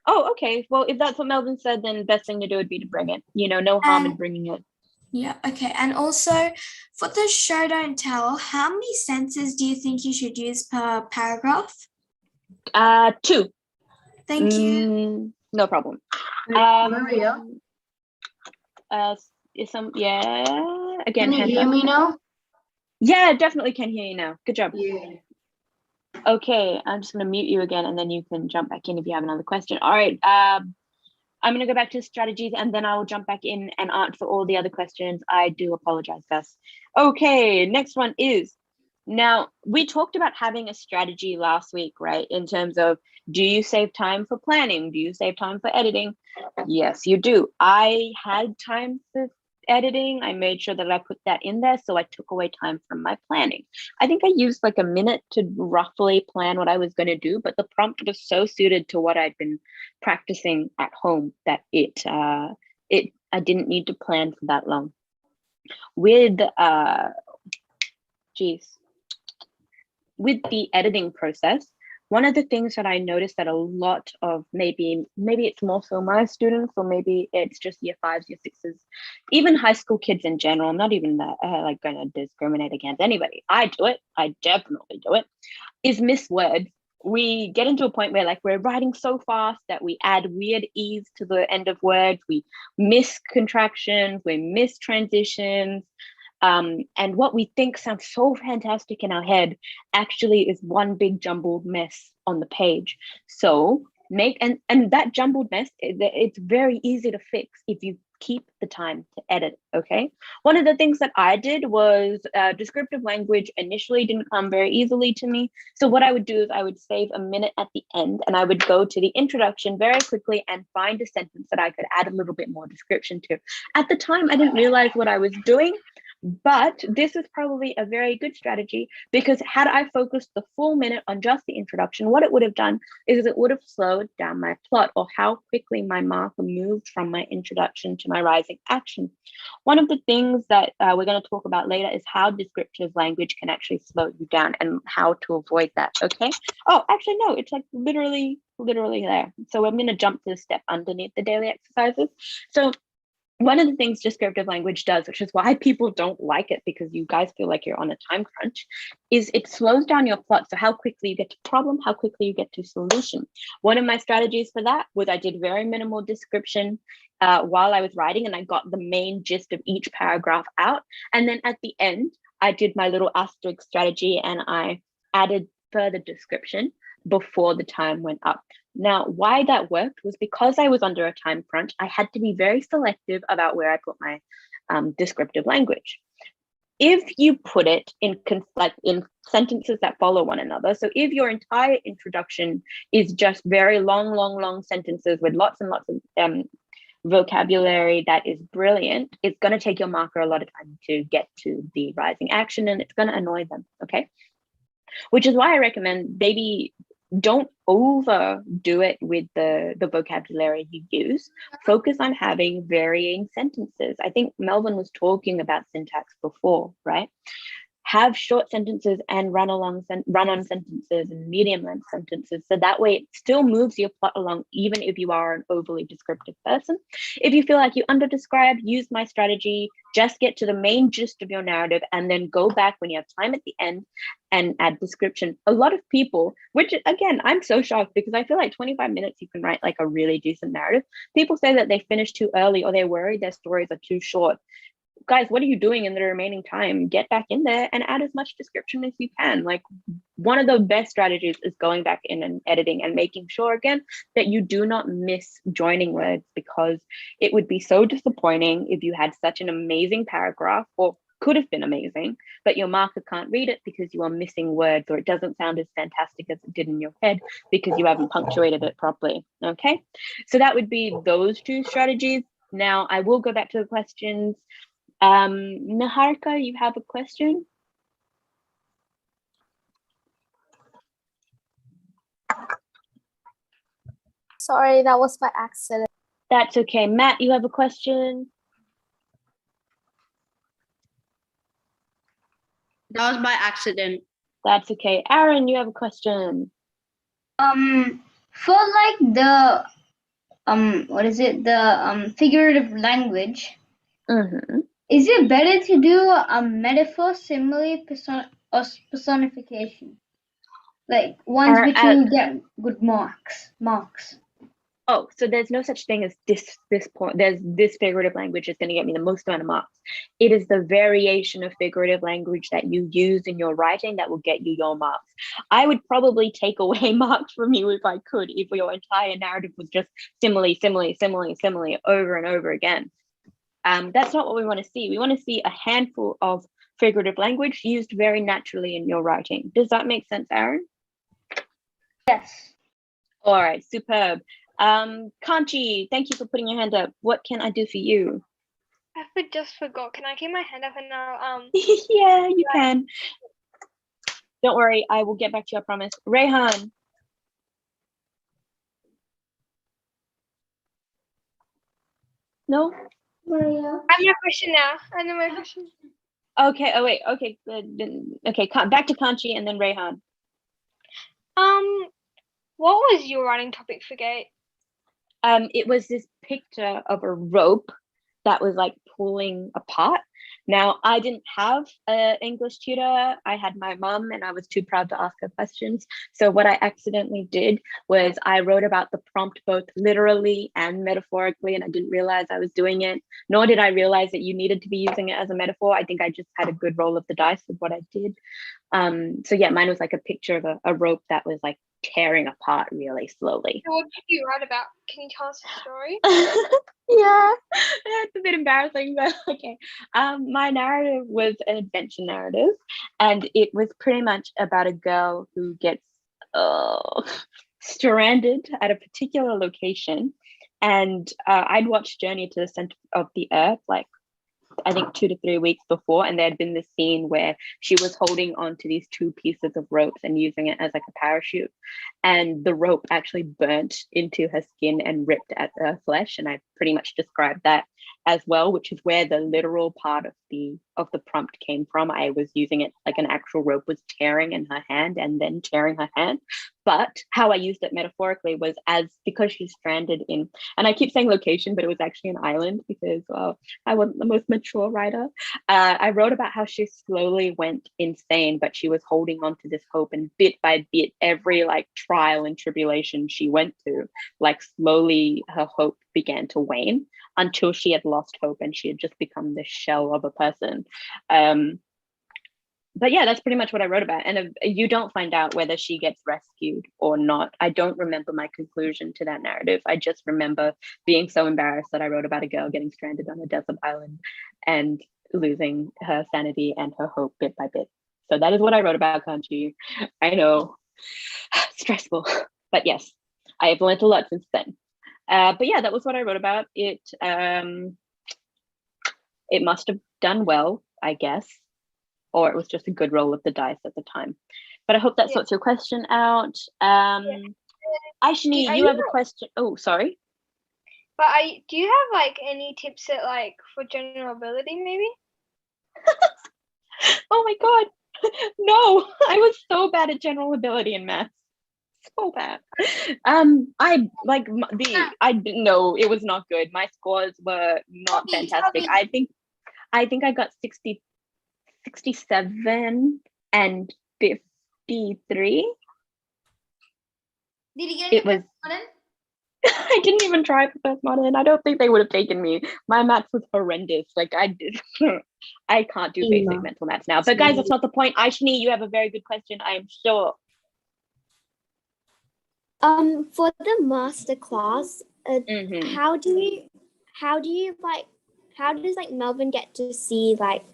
Oh, okay. Well, if that's what Melvin said, then the best thing to do would be to bring it. You know, no harm in bringing it. Yeah, okay. And also, for the show don't tell, how many sentences do you think you should use per paragraph? 2. Thank you. No problem. Maria? Again, Can you hear me now? Yeah, definitely can hear you now. Good job. Yeah. Okay, I'm just going to mute you again, and then you can jump back in if you have another question. All right, I'm going to go back to strategies, and then I will jump back in and answer all the other questions. I do apologize, Gus. Okay, next one is, now we talked about having a strategy last week, right? In terms of, do you save time for planning? Do you save time for editing? Yes, you do. I had time for editing. I made sure that I put that in there, so I took away time from my planning. I think I used like a minute to roughly plan what I was going to do, but the prompt was so suited to what I'd been practicing at home that I didn't need to plan for that long. With with the editing process, one of the things that I noticed that a lot of maybe it's more so my students, or maybe it's just year 5s, year 6s, even high school kids in general, I'm not even like going to discriminate against anybody. I do it. I definitely do it. Is miss words. We get into a point where like we're writing so fast that we add weird e's to the end of words. We miss contractions. We miss transitions. And what we think sounds so fantastic in our head actually is one big jumbled mess on the page. So and that jumbled mess, it's very easy to fix if you keep the time to edit. Okay, one of the things that I did was descriptive language initially didn't come very easily to me. So what I would do is I would save a minute at the end, and I would go to the introduction very quickly and find a sentence that I could add a little bit more description to. At the time, I didn't realize what I was doing, but this is probably a very good strategy, because had I focused the full minute on just the introduction, what it would have done is it would have slowed down my plot, or how quickly my marker moved from my introduction to my rising action. One of the things that we're going to talk about later is how descriptive language can actually slow you down and how to avoid that. Okay. Oh, actually, no, it's like literally there. So I'm going to jump to the step underneath the daily exercises. So one of the things descriptive language does, which is why people don't like it, because you guys feel like you're on a time crunch, is it slows down your plot. So how quickly you get to problem, how quickly you get to solution. One of my strategies for that was I did very minimal description while I was writing, and I got the main gist of each paragraph out. And then at the end, I did my little asterisk strategy, and I added further description before the time went up. Now, why that worked was because I was under a time crunch. I had to be very selective about where I put my descriptive language. If you put it in sentences that follow one another, so if your entire introduction is just very long sentences with lots and lots of vocabulary that is brilliant, it's going to take your marker a lot of time to get to the rising action, and it's going to annoy them. Okay, which is why I recommend maybe don't overdo it with the vocabulary you use. Focus on having varying sentences. I think Melvin was talking about syntax before, right? have short sentences and run-on sentences and medium-length sentences. So that way it still moves your plot along, even if you are an overly descriptive person. If you feel like you under-describe, use my strategy. Just get to the main gist of your narrative and then go back when you have time at the end and add description. A lot of people, which again, I'm so shocked because I feel like 25 minutes you can write like a really decent narrative. People say that they finish too early or they're worried their stories are too short. Guys, what are you doing in the remaining time? Get back in there and add as much description as you can. Like, one of the best strategies is going back in and editing and making sure again that you do not miss joining words, because it would be so disappointing if you had such an amazing paragraph, or could have been amazing, but your marker can't read it because you are missing words, or it doesn't sound as fantastic as it did in your head because you haven't punctuated it properly. Okay, so that would be those two strategies. Now I will go back to the questions. Niharika, you have a question? Sorry, that was by accident. That's okay. Matt, you have a question? That was by accident. That's okay. Aaron, you have a question? For like the what is it? The figurative language. Mm-hmm. Is it better to do a metaphor, simile, or personification? Like ones which will get good marks. Oh, so there's no such thing as this point. There's this figurative language is going to get me the most amount of marks. It is the variation of figurative language that you use in your writing that will get you your marks. I would probably take away marks from you if I could, if your entire narrative was just simile over and over again. That's not what we want to see. We want to see a handful of figurative language used very naturally in your writing. Does that make sense, Aaron? Yes. All right, superb. Kanchi, thank you for putting your hand up. What can I do for you? I just forgot. Can I keep my hand up and now yeah, you can. Don't worry, I will get back to you, I promise. Rehan. No? Maria. I have my question now. I know my question. Okay, oh wait, okay, okay, back to Kanchi and then Rehan. What was your writing topic for Gate? It was this picture of a rope that was like pulling apart. Now, I didn't have an English tutor. I had my mom and I was too proud to ask her questions. So what I accidentally did was I wrote about the prompt both literally and metaphorically, and I didn't realize I was doing it, nor did I realize that you needed to be using it as a metaphor. I think I just had a good roll of the dice with what I did. So yeah, mine was like a picture of a rope that was like tearing apart really slowly. So what did you write about? Can you tell us the story? Yeah, it's a bit embarrassing, but okay. My narrative was an adventure narrative, and it was pretty much about a girl who gets stranded at a particular location. And I'd watched Journey to the Center of the Earth like I think 2 to 3 weeks before, and there had been this scene where she was holding on to these 2 pieces of ropes and using it as like a parachute, and the rope actually burnt into her skin and ripped at her flesh, and I pretty much described that as well, which is where the literal part of the prompt came from. I was using it like an actual rope was tearing in her hand and then tearing her hand. But how I used it metaphorically was because she's stranded in, and I keep saying location, but it was actually an island because I wasn't the most mature writer. I wrote about how she slowly went insane, but she was holding on to this hope, and bit by bit, every like trial and tribulation she went through, like slowly her hope began to wane until she had lost hope and she had just become this shell of a person. But yeah, that's pretty much what I wrote about. And you don't find out whether she gets rescued or not. I don't remember my conclusion to that narrative. I just remember being so embarrassed that I wrote about a girl getting stranded on a desert island and losing her sanity and her hope bit by bit. So that is what I wrote about, Kanchi. I know, stressful, but yes, I have learned a lot since then. But yeah, that was what I wrote about. It must have done well, I guess. Or it was just a good roll of the dice at the time. But I hope that sorts your question out. Aishni, you have a question. Oh, sorry. But do you have like any tips that like for general ability maybe? Oh my God. No, I was so bad at general ability in math. So bad. I like I didn't know it was not good. My scores were not fantastic. I think I got 60, 67 and 53. Did you get It was I didn't even try for first modern. I don't think they would have taken me. My maths was horrendous. Like I can't do basic mental maths now. But guys, that's not the point. Aishni, you have a very good question, I am sure. For the master class, how do you like, how does like Melvin get to see like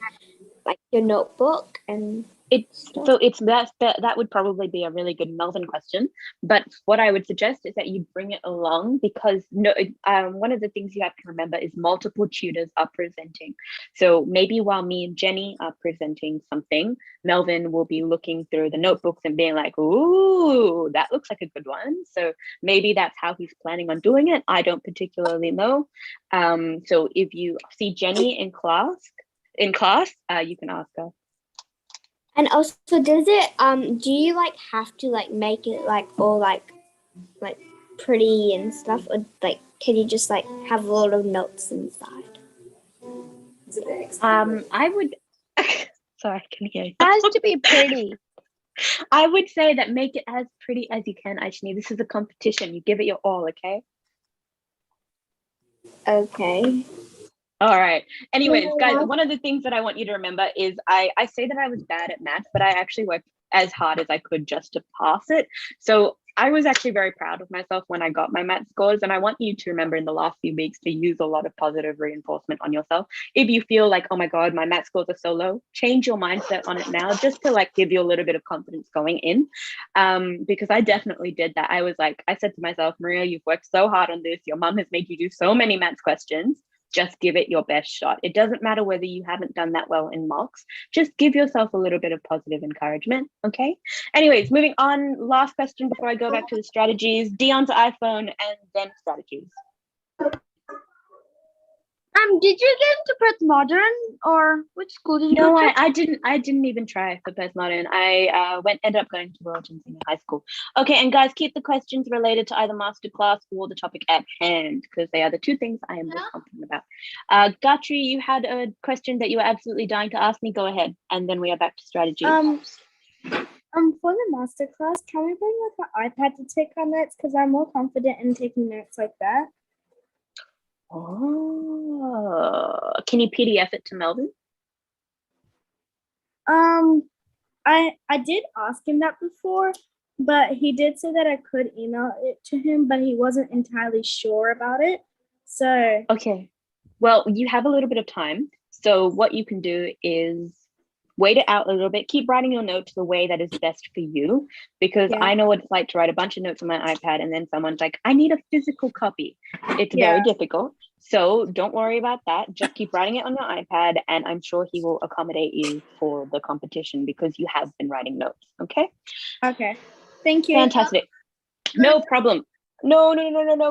your notebook and that would probably be a really good Melvin question. But what I would suggest is that you bring it along, because one of the things you have to remember is multiple tutors are presenting. So maybe while me and Jenny are presenting something, Melvin will be looking through the notebooks and being like, ooh, that looks like a good one. So maybe that's how he's planning on doing it. I don't particularly know. So if you see Jenny in class, you can ask her. And also, does it do you like have to like make it like all like pretty and stuff, or like can you just like have a lot of notes inside? I would sorry, I can hear you. It has to be pretty. I would say that make it as pretty as you can, Aishni. This is a competition. You give it your all, okay? Okay. All right. Anyways, guys, one of the things that I want you to remember is I say that I was bad at math, but I actually worked as hard as I could just to pass it. So I was actually very proud of myself when I got my math scores. And I want you to remember in the last few weeks to use a lot of positive reinforcement on yourself. If you feel like, oh my God, my math scores are so low, change your mindset on it now, just to like give you a little bit of confidence going in. Because I definitely did that. I was like, I said to myself, Maria, you've worked so hard on this. Your mom has made you do so many math questions. Just give it your best shot. It doesn't matter whether you haven't done that well in mocks. Just give yourself a little bit of positive encouragement, okay? Anyways, moving on. Last question before I go back to the strategies. Dion's iPhone and then strategies. Did you get into postmodern, or which school did you go to? I didn't even try for postmodern. I ended up going to Royalton Senior High School. Okay, and guys, keep the questions related to either masterclass or the topic at hand, because they are the two things I am most confident about. Gayatri, you had a question that you were absolutely dying to ask me. Go ahead, and then we are back to strategy. For the masterclass, can we bring like an iPad to take our notes? Because I'm more confident in taking notes like that. Oh, can you PDF it to Melvin? I did ask him that before, but he did say that I could email it to him, but he wasn't entirely sure about it. So okay, well, you have a little bit of time. So what you can do is wait it out a little bit. Keep writing your notes the way that is best for you, because I know what it's like to write a bunch of notes on my iPad and then someone's like, I need a physical copy. It's very difficult. So don't worry about that. Just keep writing it on your iPad, and I'm sure he will accommodate you for the competition because you have been writing notes. Okay? Okay. Thank you. Fantastic. No problem. No,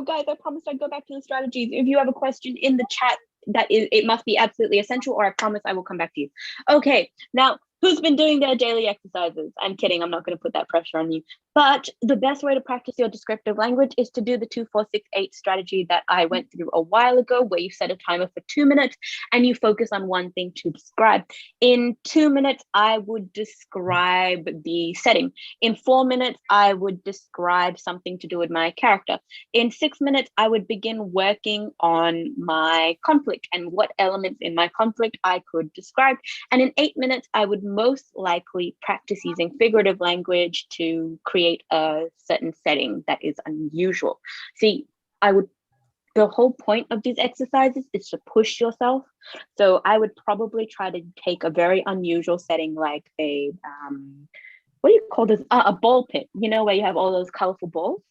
guys, I promised I'd go back to the strategies. If you have a question in the chat, it must be absolutely essential, or I promise I will come back to you. Okay, now who's been doing their daily exercises? I'm kidding, I'm not going to put that pressure on you. But the best way to practice your descriptive language is to do the 2-4-6-8 strategy that I went through a while ago, where you set a timer for 2 minutes and you focus on one thing to describe. In 2 minutes, I would describe the setting. In 4 minutes, I would describe something to do with my character. In 6 minutes, I would begin working on my conflict and what elements in my conflict I could describe. And in 8 minutes, I would most likely practice using figurative language to create a certain setting that is unusual. See, the whole point of these exercises is to push yourself. So I would probably try to take a very unusual setting, like a, what do you call this? A ball pit, you know, where you have all those colorful balls.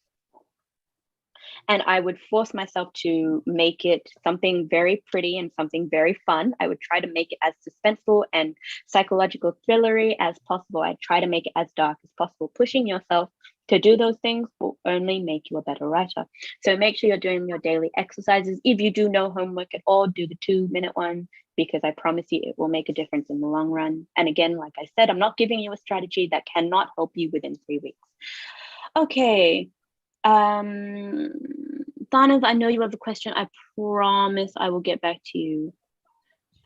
and I would force myself to make it something very pretty and something very fun. I would try to make it as suspenseful and psychological thrillery as possible. I'd try to make it as dark as possible. Pushing yourself to do those things will only make you a better writer. So make sure you're doing your daily exercises. If you do no homework at all, do the 2-minute one, because I promise you it will make a difference in the long run. And again, like I said, I'm not giving you a strategy that cannot help you within 3 weeks. Okay. Thanav, I know you have a question. I promise I will get back to you.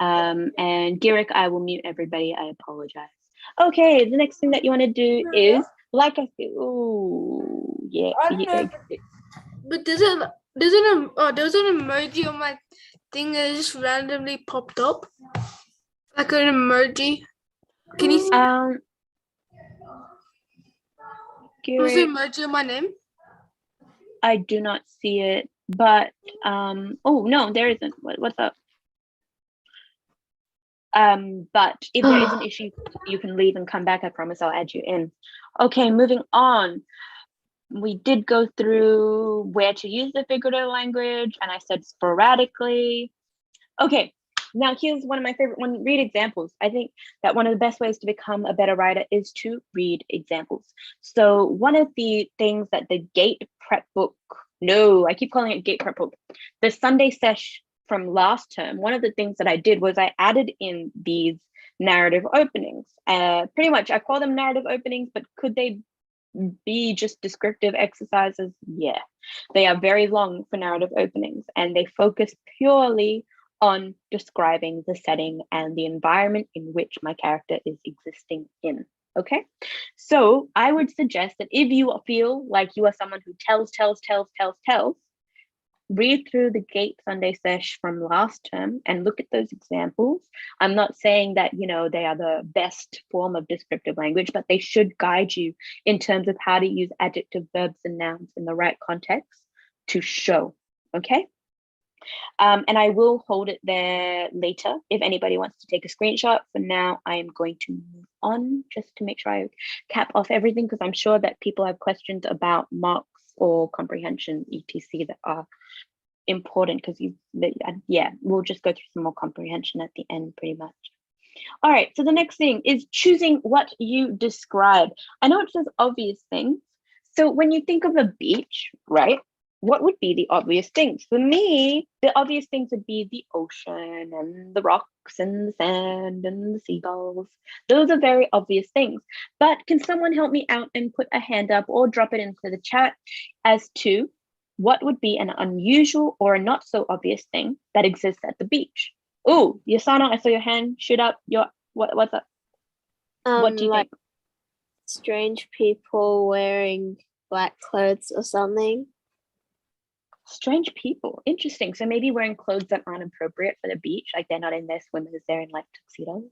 And Girik, I will mute everybody. I apologize. Okay, the next thing that you want to do is, like I said, oh yeah, yeah. But there's an emoji on my thing that just randomly popped up, like an emoji. Can you see? What's the emoji on my name? I do not see it, but oh no, there isn't. What's up? But if there is an issue, you can leave and come back. I promise I'll add you in. Okay, moving on. We did go through where to use the figurative language, and I said sporadically. Okay, now here's one of my favorite ones. Read examples. I think that one of the best ways to become a better writer is to read examples. So one of the things that the GATE prep book, no, I keep calling it GATE prep book, the Sunday sesh from last term, one of the things that I did was I added in these narrative openings. Pretty much, I call them narrative openings, but could they be just descriptive exercises? Yeah, they are very long for narrative openings, and they focus purely on describing the setting and the environment in which my character is existing in. Okay, so I would suggest that if you feel like you are someone who tells, read through the GATE Sunday sesh from last term and look at those examples. I'm not saying that, you know, they are the best form of descriptive language, but they should guide you in terms of how to use adjective, verbs, and nouns in the right context to show, okay? And I will hold it there later if anybody wants to take a screenshot. For now, I am going to move on just to make sure I cap off everything, because I'm sure that people have questions about marks or comprehension, etc. that are important, because yeah, we'll just go through some more comprehension at the end pretty much. All right, so the next thing is choosing what you describe. I know it's just obvious things. So when you think of a beach, right, what would be the obvious things? For me, the obvious things would be the ocean and the rocks and the sand and the seagulls. Those are very obvious things. But can someone help me out and put a hand up or drop it into the chat as to what would be an unusual or a not so obvious thing that exists at the beach? Oh, Yasana, I saw your hand shoot up. What's up? What do you think? Strange people wearing black clothes or something. Strange people, interesting. So maybe wearing clothes that aren't appropriate for the beach, like they're not in their swimmers, they're in like tuxedos.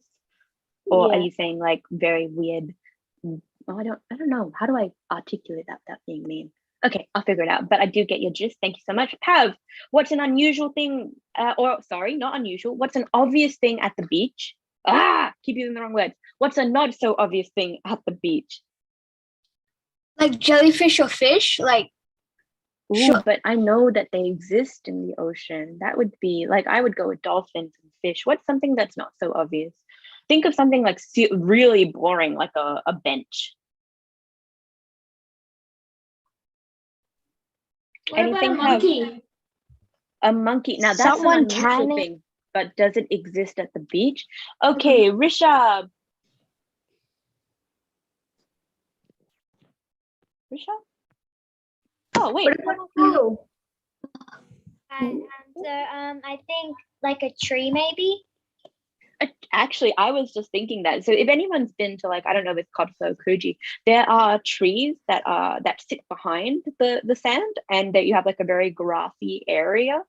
Or Yeah. are you saying like very weird? Oh, I don't know. How do I articulate that without being mean? Okay, I'll figure it out. But I do get your gist. Thank you so much. Pav, what's an unusual thing? Or sorry, not unusual. What's an obvious thing at the beach? Keep using the wrong words. What's a not so obvious thing at the beach? Like jellyfish or fish, like. Ooh, sure. But I know that they exist in the ocean. That would be like, I would go with dolphins and fish. What's something that's not so obvious? Think of something like really boring, like a bench. What Anything about a monkey? A monkey. Now that's Someone an unusual thing, but does it exist at the beach? Okay, Rishabh. Oh wait. I think like a tree, maybe. Actually, I was just thinking that. So if anyone's been to, like, I don't know if it's Koto Kuji, there are trees that sit behind the sand, and that you have like a very grassy area.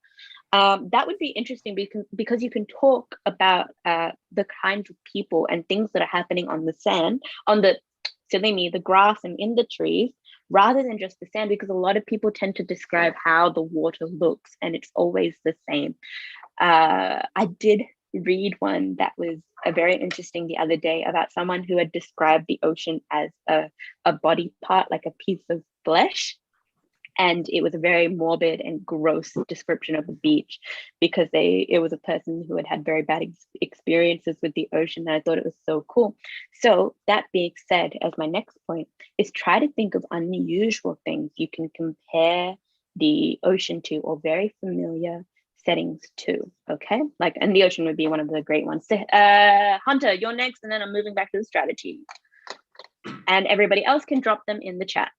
That would be interesting because you can talk about the kinds of people and things that are happening on the sand, on the grass and in the trees, rather than just the sand, because a lot of people tend to describe how the water looks and it's always the same. I did read one that was very interesting the other day about someone who had described the ocean as a body part, like a piece of flesh. And it was a very morbid and gross description of the beach because it was a person who had had very bad experiences with the ocean. And I thought it was so cool. So that being said, as my next point is try to think of unusual things you can compare the ocean to, or very familiar settings to. Okay, like, and the ocean would be one of the great ones. So, Hunter, you're next, and then I'm moving back to the strategy. And everybody else can drop them in the chat.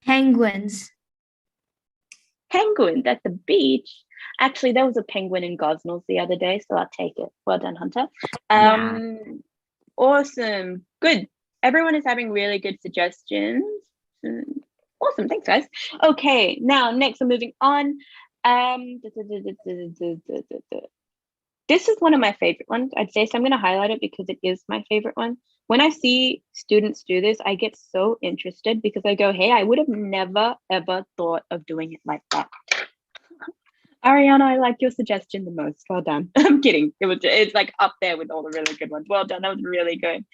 Penguins. Penguins at the beach. Actually, there was a penguin in Gosnells the other day, so I'll take it. Well done, Hunter. Awesome. Good. Everyone is having really good suggestions. Awesome. Thanks, guys. Okay, now next we're moving on. This is one of my favorite ones, I'd say, so I'm going to highlight it because it is my favorite one. When I see students do this, I get so interested because I go, hey, I would have never, ever thought of doing it like that. Ariana, I like your suggestion the most. Well done. I'm kidding. It's like up there with all the really good ones. Well done. That was really good.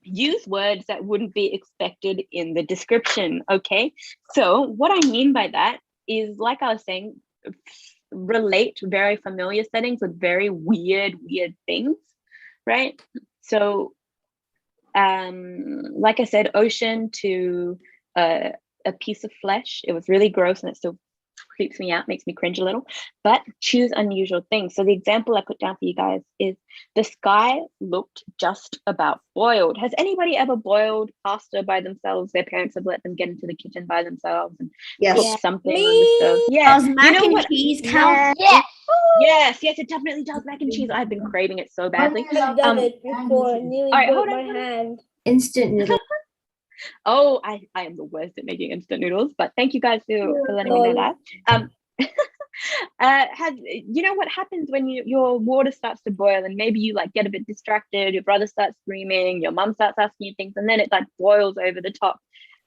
Use words that wouldn't be expected in the description. Okay. So what I mean by that is, like I was saying, relate very familiar settings with very weird things, right? So like I said, ocean to a piece of flesh. It was really gross and it still creeps me out, makes me cringe a little, but choose unusual things. So the example I put down for you guys is the sky looked just about boiled. Has anybody ever boiled pasta by themselves? Their parents have let them get into the kitchen by themselves and cook something on the stove. Yeah, Does mac and cheese count? Yes, it definitely does. Mac and cheese. I've been craving it so badly. I've done it before. Nearly broke my hand. Instant noodles. Oh, I am the worst at making instant noodles, but thank you guys for letting me know that. You know what happens when your water starts to boil and maybe you like get a bit distracted, your brother starts screaming, your mum starts asking you things, and then it like boils over the top.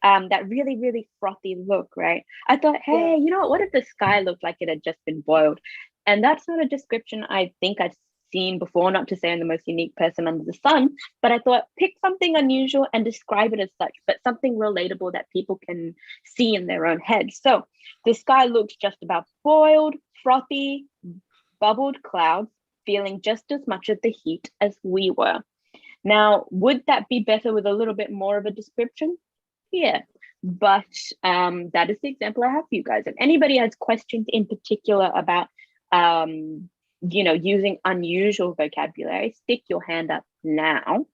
That really, really frothy look, right? I thought, hey, you know what if the sky looked like it had just been boiled? And that's not a description I think I've seen before, not to say I'm the most unique person under the sun, but I thought pick something unusual and describe it as such, but something relatable that people can see in their own heads. So the sky looked just about boiled, frothy, bubbled clouds, feeling just as much of the heat as we were. Now, would that be better with a little bit more of a description? Yeah, but that is the example I have for you guys. If anybody has questions in particular about using unusual vocabulary, stick your hand up now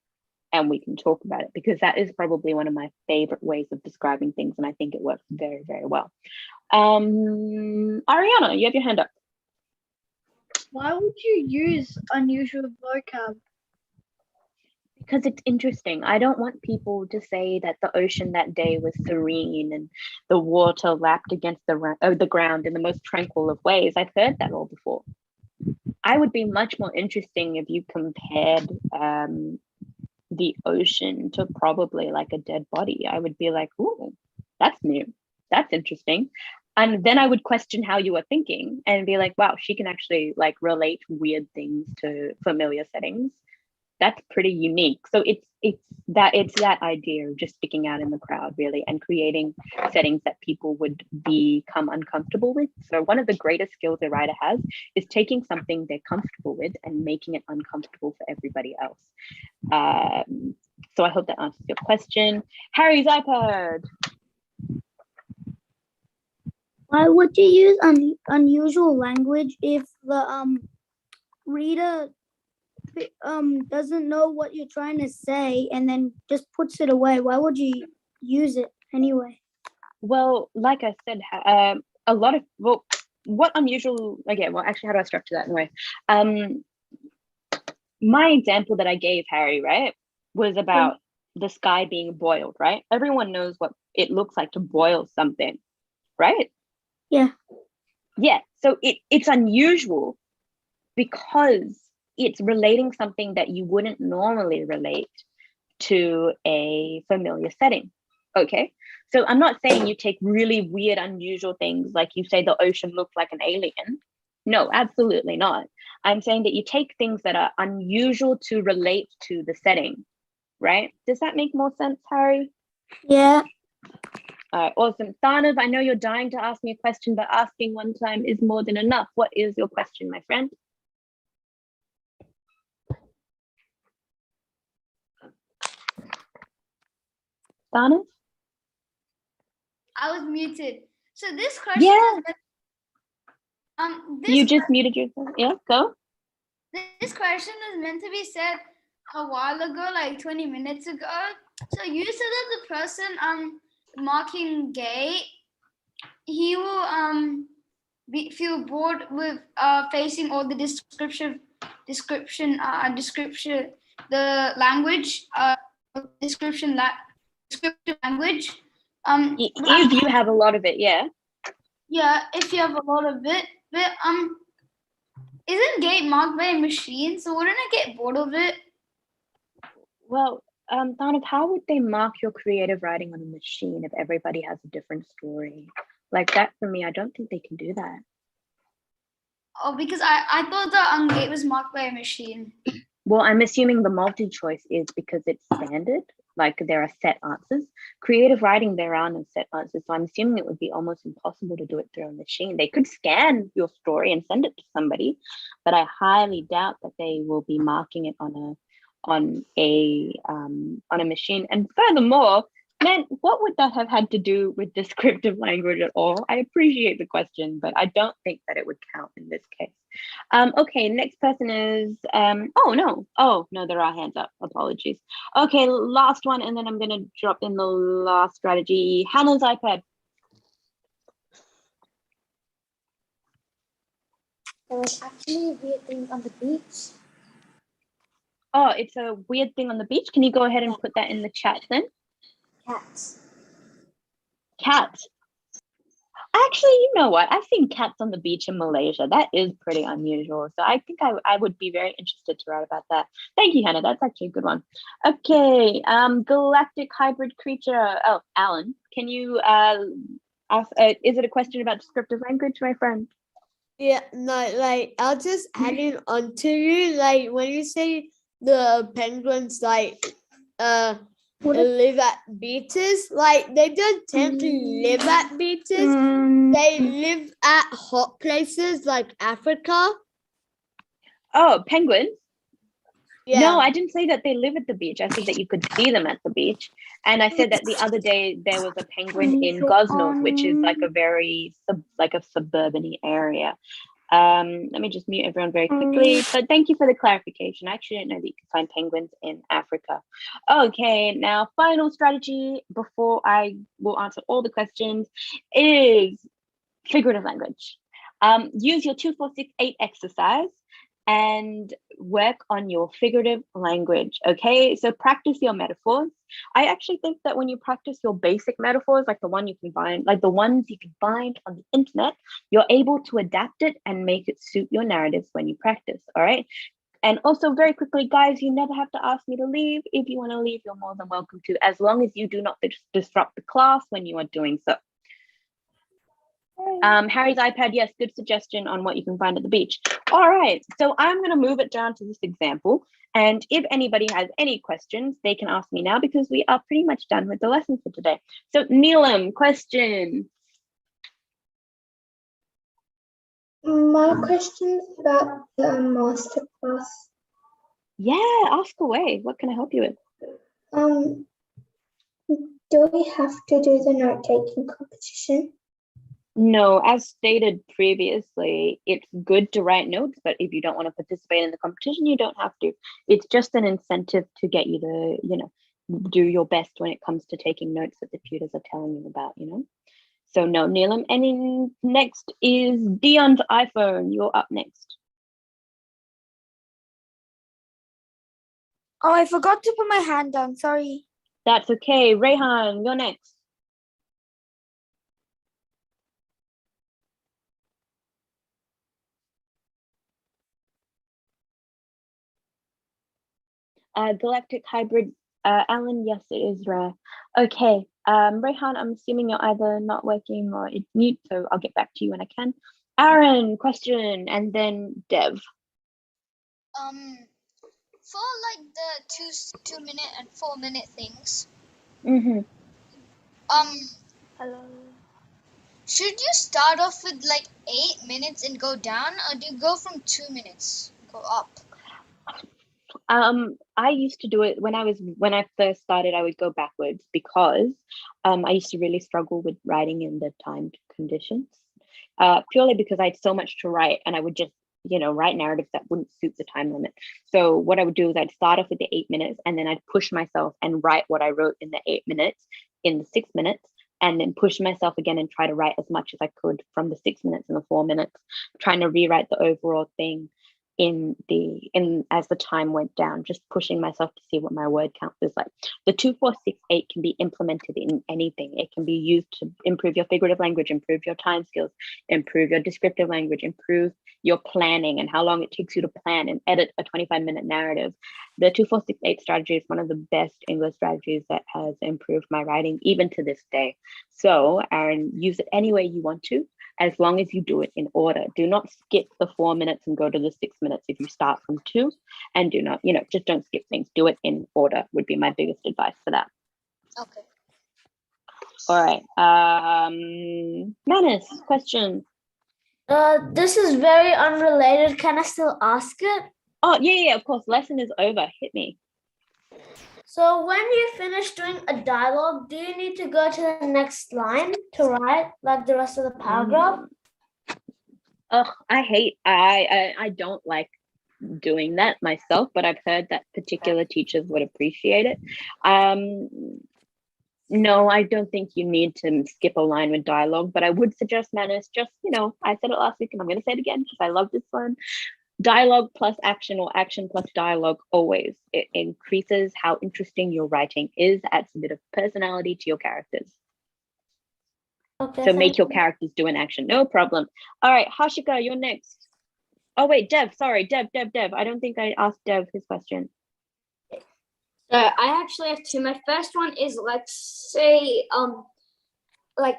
and we can talk about it, because that is probably one of my favorite ways of describing things, and I think it works very, very well. Ariana, you have your hand up. Why would you use unusual vocab? Because it's interesting. I don't want people to say that the ocean that day was serene and the water lapped against the ground in the most tranquil of ways. I've heard that all before. I would be much more interesting if you compared the ocean to probably like a dead body. I would be like, ooh, that's new. That's interesting. And then I would question how you were thinking and be like, wow, she can actually like relate weird things to familiar settings. That's pretty unique. So it's that idea of just sticking out in the crowd, really, and creating settings that people would become uncomfortable with. So one of the greatest skills a writer has is taking something they're comfortable with and making it uncomfortable for everybody else. So I hope that answers your question. Harry's iPad. Why would you use unusual language if the reader doesn't know what you're trying to say and then just puts it away? Why would you use it anyway? Well, like I said, what unusual, okay, well, actually, how do I structure that anyway? My example that I gave, Harry, right, was about the sky being boiled, right? Everyone knows what it looks like to boil something, right? Yeah. Yeah, so it's unusual because it's relating something that you wouldn't normally relate to a familiar setting. Okay, so I'm not saying you take really weird, unusual things like you say the ocean looks like an alien. No, absolutely not. I'm saying that you take things that are unusual to relate to the setting, right? Does that make more sense, Harry? Yeah. All right, awesome. Thanav, I know you're dying to ask me a question, but asking one time is more than enough. What is your question, my friend? Thanav? I was muted. So this question Yeah. is You just muted yourself. Yeah, go. this question is meant to be said a while ago, like 20 minutes ago. So you said that the person marking gay, he will feel bored with facing all the description, the language, descriptive language. If you have a lot of it, yeah. Yeah, if you have a lot of it, but isn't gate marked by a machine? So wouldn't I get bored of it? Well, Thanav, how would they mark your creative writing on a machine if everybody has a different story? Like that for me, I don't think they can do that. Oh, because I thought the gate was marked by a machine. Well, I'm assuming the multi-choice is because it's standard, like there are set answers. Creative writing, there are no set answers. So I'm assuming it would be almost impossible to do it through a machine. They could scan your story and send it to somebody, but I highly doubt that they will be marking it on a machine. And furthermore, man, what would that have had to do with descriptive language at all? I appreciate the question, but I don't think that it would count in this case. Okay, next person is, oh no, there are hands up, apologies. Okay, last one, and then I'm gonna drop in the last strategy. Hannah's iPad. There was actually a weird thing on the beach. Oh, it's a weird thing on the beach. Can you go ahead and put that in the chat then? Cats. Cats. Actually, you know what? I've seen cats on the beach in Malaysia. That is pretty unusual. So I think I would be very interested to write about that. Thank you, Hannah. That's actually a good one. Okay, galactic hybrid creature. Oh, Alan, can you ask? Is it a question about descriptive language, my friend? Yeah, no, like I'll just add in onto you. Like when you say the penguins, like live at beaches, like they don't tend to live at beaches. They live at hot places like Africa. Oh, penguins? Yeah. No, I didn't say that they live at the beach. I said that you could see them at the beach. And I said that the other day there was a penguin in Gosnells, which is like a very suburban area. Let me just mute everyone very quickly. But thank you for the clarification. I actually didn't know that you could find penguins in Africa. Okay, now final strategy before I will answer all the questions is figurative language. Use your 2, 4, 6, 8 exercise and work on your figurative language. Okay, so practice your metaphors. I actually think that when you practice your basic metaphors, like the ones you can find on the internet, you're able to adapt it and make it suit your narratives when you practice. All right. And also, very quickly, guys, you never have to ask me to leave. If you want to leave, you're more than welcome to, as long as you do not disrupt the class when you are doing so. Harry's iPad, yes, good suggestion on what you can find at the beach. All right, so I'm going to move it down to this example. And if anybody has any questions, they can ask me now because we are pretty much done with the lesson for today. So Neelam, question. My question is about the masterclass. Yeah, ask away. What can I help you with? Do we have to do the note-taking competition? No, as stated previously, it's good to write notes, but if you don't want to participate in the competition, you don't have to. It's just an incentive to get you to, do your best when it comes to taking notes that the tutors are telling you about, So no, Neelam. And next is Dion's iPhone. You're up next. Oh, I forgot to put my hand down. Sorry. That's okay. Rayhan, you're next. Galactic hybrid. Alan, yes, it is rare. Okay. Rayhan, I'm assuming you're either not working or it's mute, so I'll get back to you when I can. Aaron, question, and then Dev. For like the 2 minute and 4 minute things. Hello. Should you start off with like 8 minutes and go down, or do you go from 2 minutes, go up? I used to do it when I first started. I would go backwards because I used to really struggle with writing in the timed conditions, purely because I had so much to write, and I would just write narratives that wouldn't suit the time limit. So what I would do is I'd start off with the 8 minutes, and then I'd push myself and write what I wrote in the 8 minutes in the 6 minutes, and then push myself again and try to write as much as I could from the 6 minutes and the 4 minutes, trying to rewrite the overall thing in as the time went down, just pushing myself to see what my word count was like. The 2, 4, 6, 8 can be implemented in anything. It can be used to improve your figurative language, improve your time skills, improve your descriptive language, improve your planning and how long it takes you to plan and edit a 25-minute narrative. The 2, 4, 6, 8 strategy is one of the best English strategies that has improved my writing even to this day. So Aaron, use it any way you want to, as long as you do it in order. Do not skip the 4 minutes and go to the 6 minutes if you start from 2, and do not, just don't skip things. Do it in order would be my biggest advice for that. Okay. All right. Manus, question. This is very unrelated. Can I still ask it? Oh, yeah, of course. Lesson is over. Hit me. So when you finish doing a dialogue, do you need to go to the next line to write like the rest of the paragraph? I don't like doing that myself, but I've heard that particular teachers would appreciate it. No, I don't think you need to skip a line with dialogue, but I would suggest, Manus, just, I said it last week and I'm going to say it again because I love this one. Dialogue plus action or action plus dialogue always. It increases how interesting your writing is, adds a bit of personality to your characters. Okay. So make your characters do an action, no problem. All right, Hashika, you're next. Oh wait, Dev, sorry, Dev. I don't think I asked Dev his question. So I actually have two. My first one is, let's say,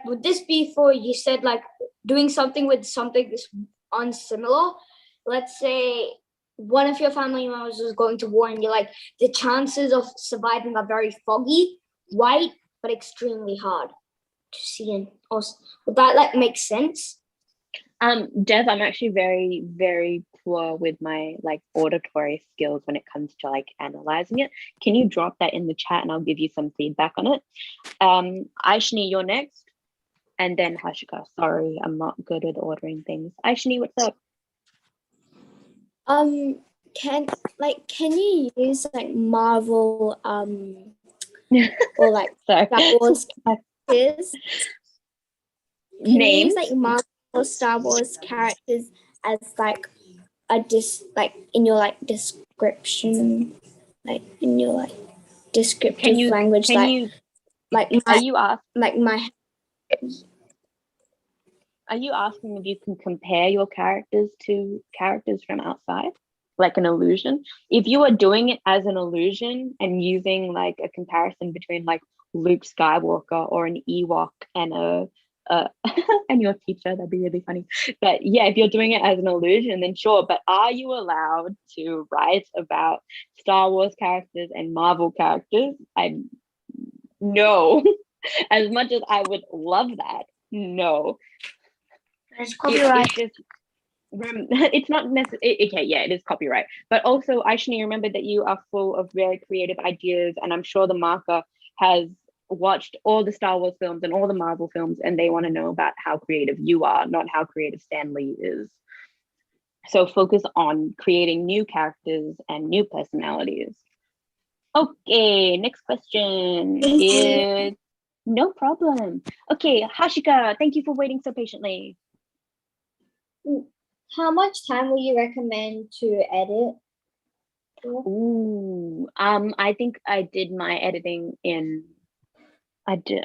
would this be for, you said like doing something with something that's unsimilar? Let's say one of your family members is going to war and you're like, the chances of surviving are very foggy, white, but extremely hard to see. And also, would that make sense? Dev, I'm actually very, very poor with my auditory skills when it comes to analyzing it. Can you drop that in the chat and I'll give you some feedback on it? Aishni, you're next. And then Hashika. Sorry, I'm not good with ordering things. Aishni, what's up? Can you use Marvel or Star Wars characters? Can you use Marvel or Star Wars characters as in your description, in your descriptive language? Are you asking if you can compare your characters to characters from outside, like an illusion? If you are doing it as an illusion and using a comparison between Luke Skywalker or an Ewok and and your teacher, that'd be really funny. But yeah, if you're doing it as an illusion, then sure. But are you allowed to write about Star Wars characters and Marvel characters? No. As much as I would love that, no. It's copyright. It's not necessary. Okay, yeah, it is copyright. But also, Aishni, remember that you are full of very creative ideas, and I'm sure the marker has watched all the Star Wars films and all the Marvel films, and they want to know about how creative you are, not how creative Stan Lee is. So focus on creating new characters and new personalities. Okay, next question is... No problem. Okay, Hashika, thank you for waiting so patiently. How much time will you recommend to edit? Ooh, I think I did my editing in, I think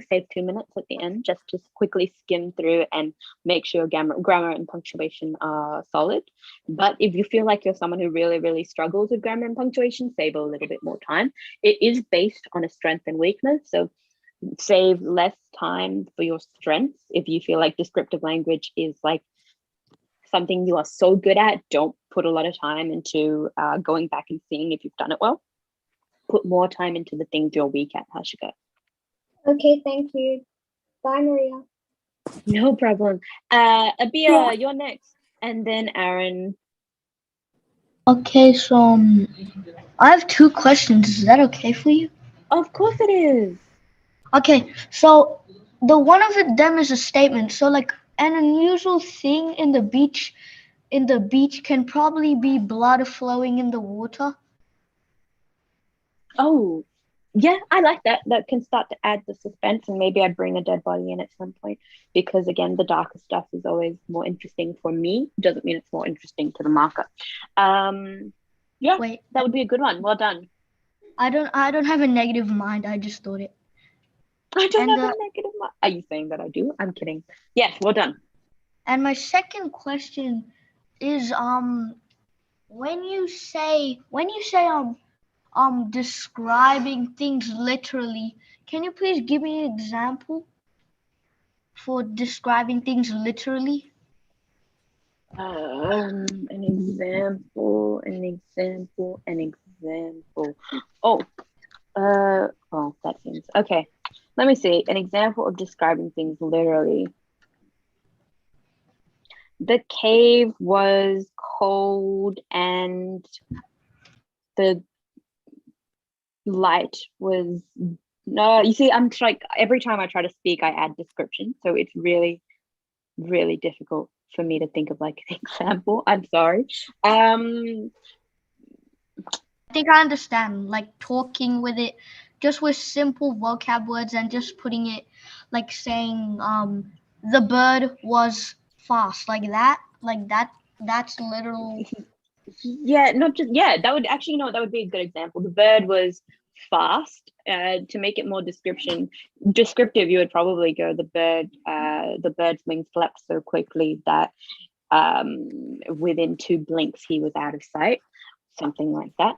save 2 minutes at the end, just to quickly skim through and make sure grammar and punctuation are solid. But if you feel like you're someone who really, really struggles with grammar and punctuation, save a little bit more time. It is based on a strength and weakness, so save less time for your strengths. If you feel like descriptive language is something you are so good at, don't put a lot of time into going back and seeing if you've done it well. Put more time into the things you're weak at, Hashika. Okay, thank you. Bye, Maria. No problem. Abia, you're next, and then Aaron. Okay, so I have two questions. Is that okay for you? Of course it is. Okay, so the one of them is a statement. So like an unusual thing in the beach can probably be blood flowing in the water. Oh, yeah, I like that. That can start to add the suspense, and maybe I'd bring a dead body in at some point because, again, the darker stuff is always more interesting for me. Doesn't mean it's more interesting to the marker. Yeah, Wait, that would be a good one. Well done. I don't have a negative mind. I just thought it. I don't have a negative mind. Are you saying that I do? I'm kidding. Yes, well done. And my second question is when you say describing things literally, can you please give me an example for describing things literally? An example. Oh, that seems okay. Let me see an example of describing things literally. The cave was cold and the light was no. You see, I'm like every time I try to speak, I add description, so it's really, really difficult for me to think of like an example. I'm sorry. I think I understand, like talking with it just with simple vocab words and just putting it like saying the bird was fast, like that's literal. Yeah, not just that would actually, you know, that would be a good example. The bird was fast. To make it more descriptive, you would probably go the bird's wings flapped so quickly that within 2 blinks he was out of sight, something like that.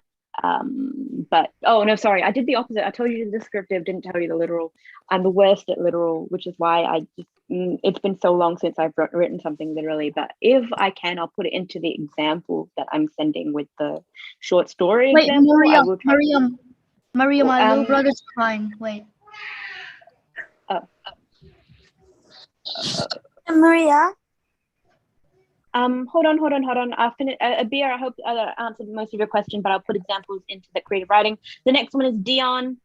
But oh no, sorry, I did the opposite. I told you the descriptive, didn't tell you the literal. I'm the worst at literal, which is why I just it's been so long since I've written something literally. But if I can, I'll put it into the example that I'm sending with the short story Wait, example. Maria, my little brother's crying. Wait. Maria. Hold on. I'll finish. Abir, I hope I answered most of your question, but I'll put examples into the creative writing. The next one is Dion.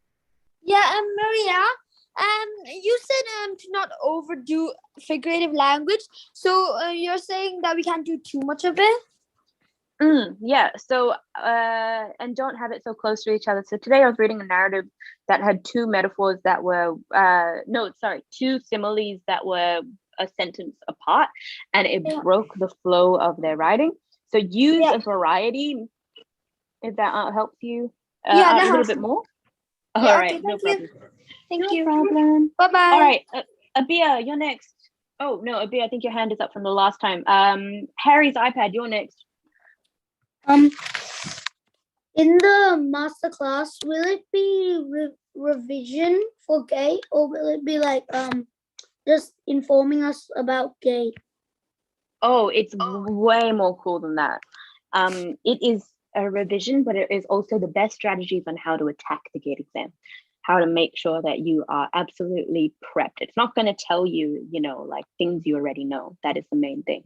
Yeah, Maria. You said to not overdo figurative language. So you're saying that we can't do too much of it? Yeah. So and don't have it so close to each other. So today I was reading a narrative that had 2 metaphors that were 2 similes that were a sentence apart, and it broke the flow of their writing. So use a variety, if that helps you out a little bit more. All right, okay, no problem. Thank you. Problem. Bye bye. All right, Abia, you're next. Oh no, Abia, I think your hand is up from the last time. Harry's iPad, you're next. In the master class, will it be revision for gay, or will it be like just informing us about gay? Oh, it's way more cool than that. It is a revision, but it is also the best strategies on how to attack the GATE exam, how to make sure that you are absolutely prepped. It's not going to tell you, you know, like things you already know. That is the main thing.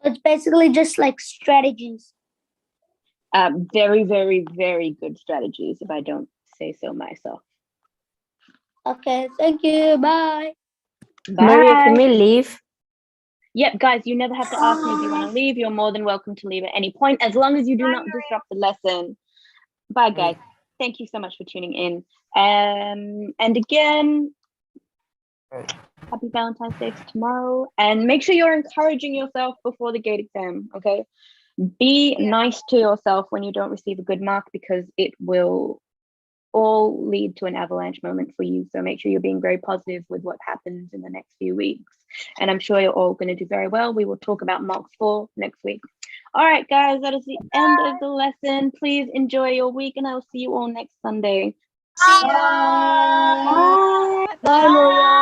It's basically just like strategies. Very, very, very good strategies, if I don't say so myself. Okay, thank you. Bye. Bye. Maria, can we leave? Yep, guys, you never have to ask me if you want to leave. You're more than welcome to leave at any point, as long as you do not disrupt the lesson. Bye, guys. Thank you so much for tuning in. And again, happy Valentine's Day tomorrow. And make sure you're encouraging yourself before the GATE exam, okay? Be nice to yourself when you don't receive a good mark, because it will all lead to an avalanche moment for you. So make sure you're being very positive with what happens in the next few weeks. And I'm sure you're all going to do very well. We will talk about Mock 4 next week. All right, guys, that is the end of the lesson. Please enjoy your week, and I will see you all next Sunday. Bye. Bye, Maria.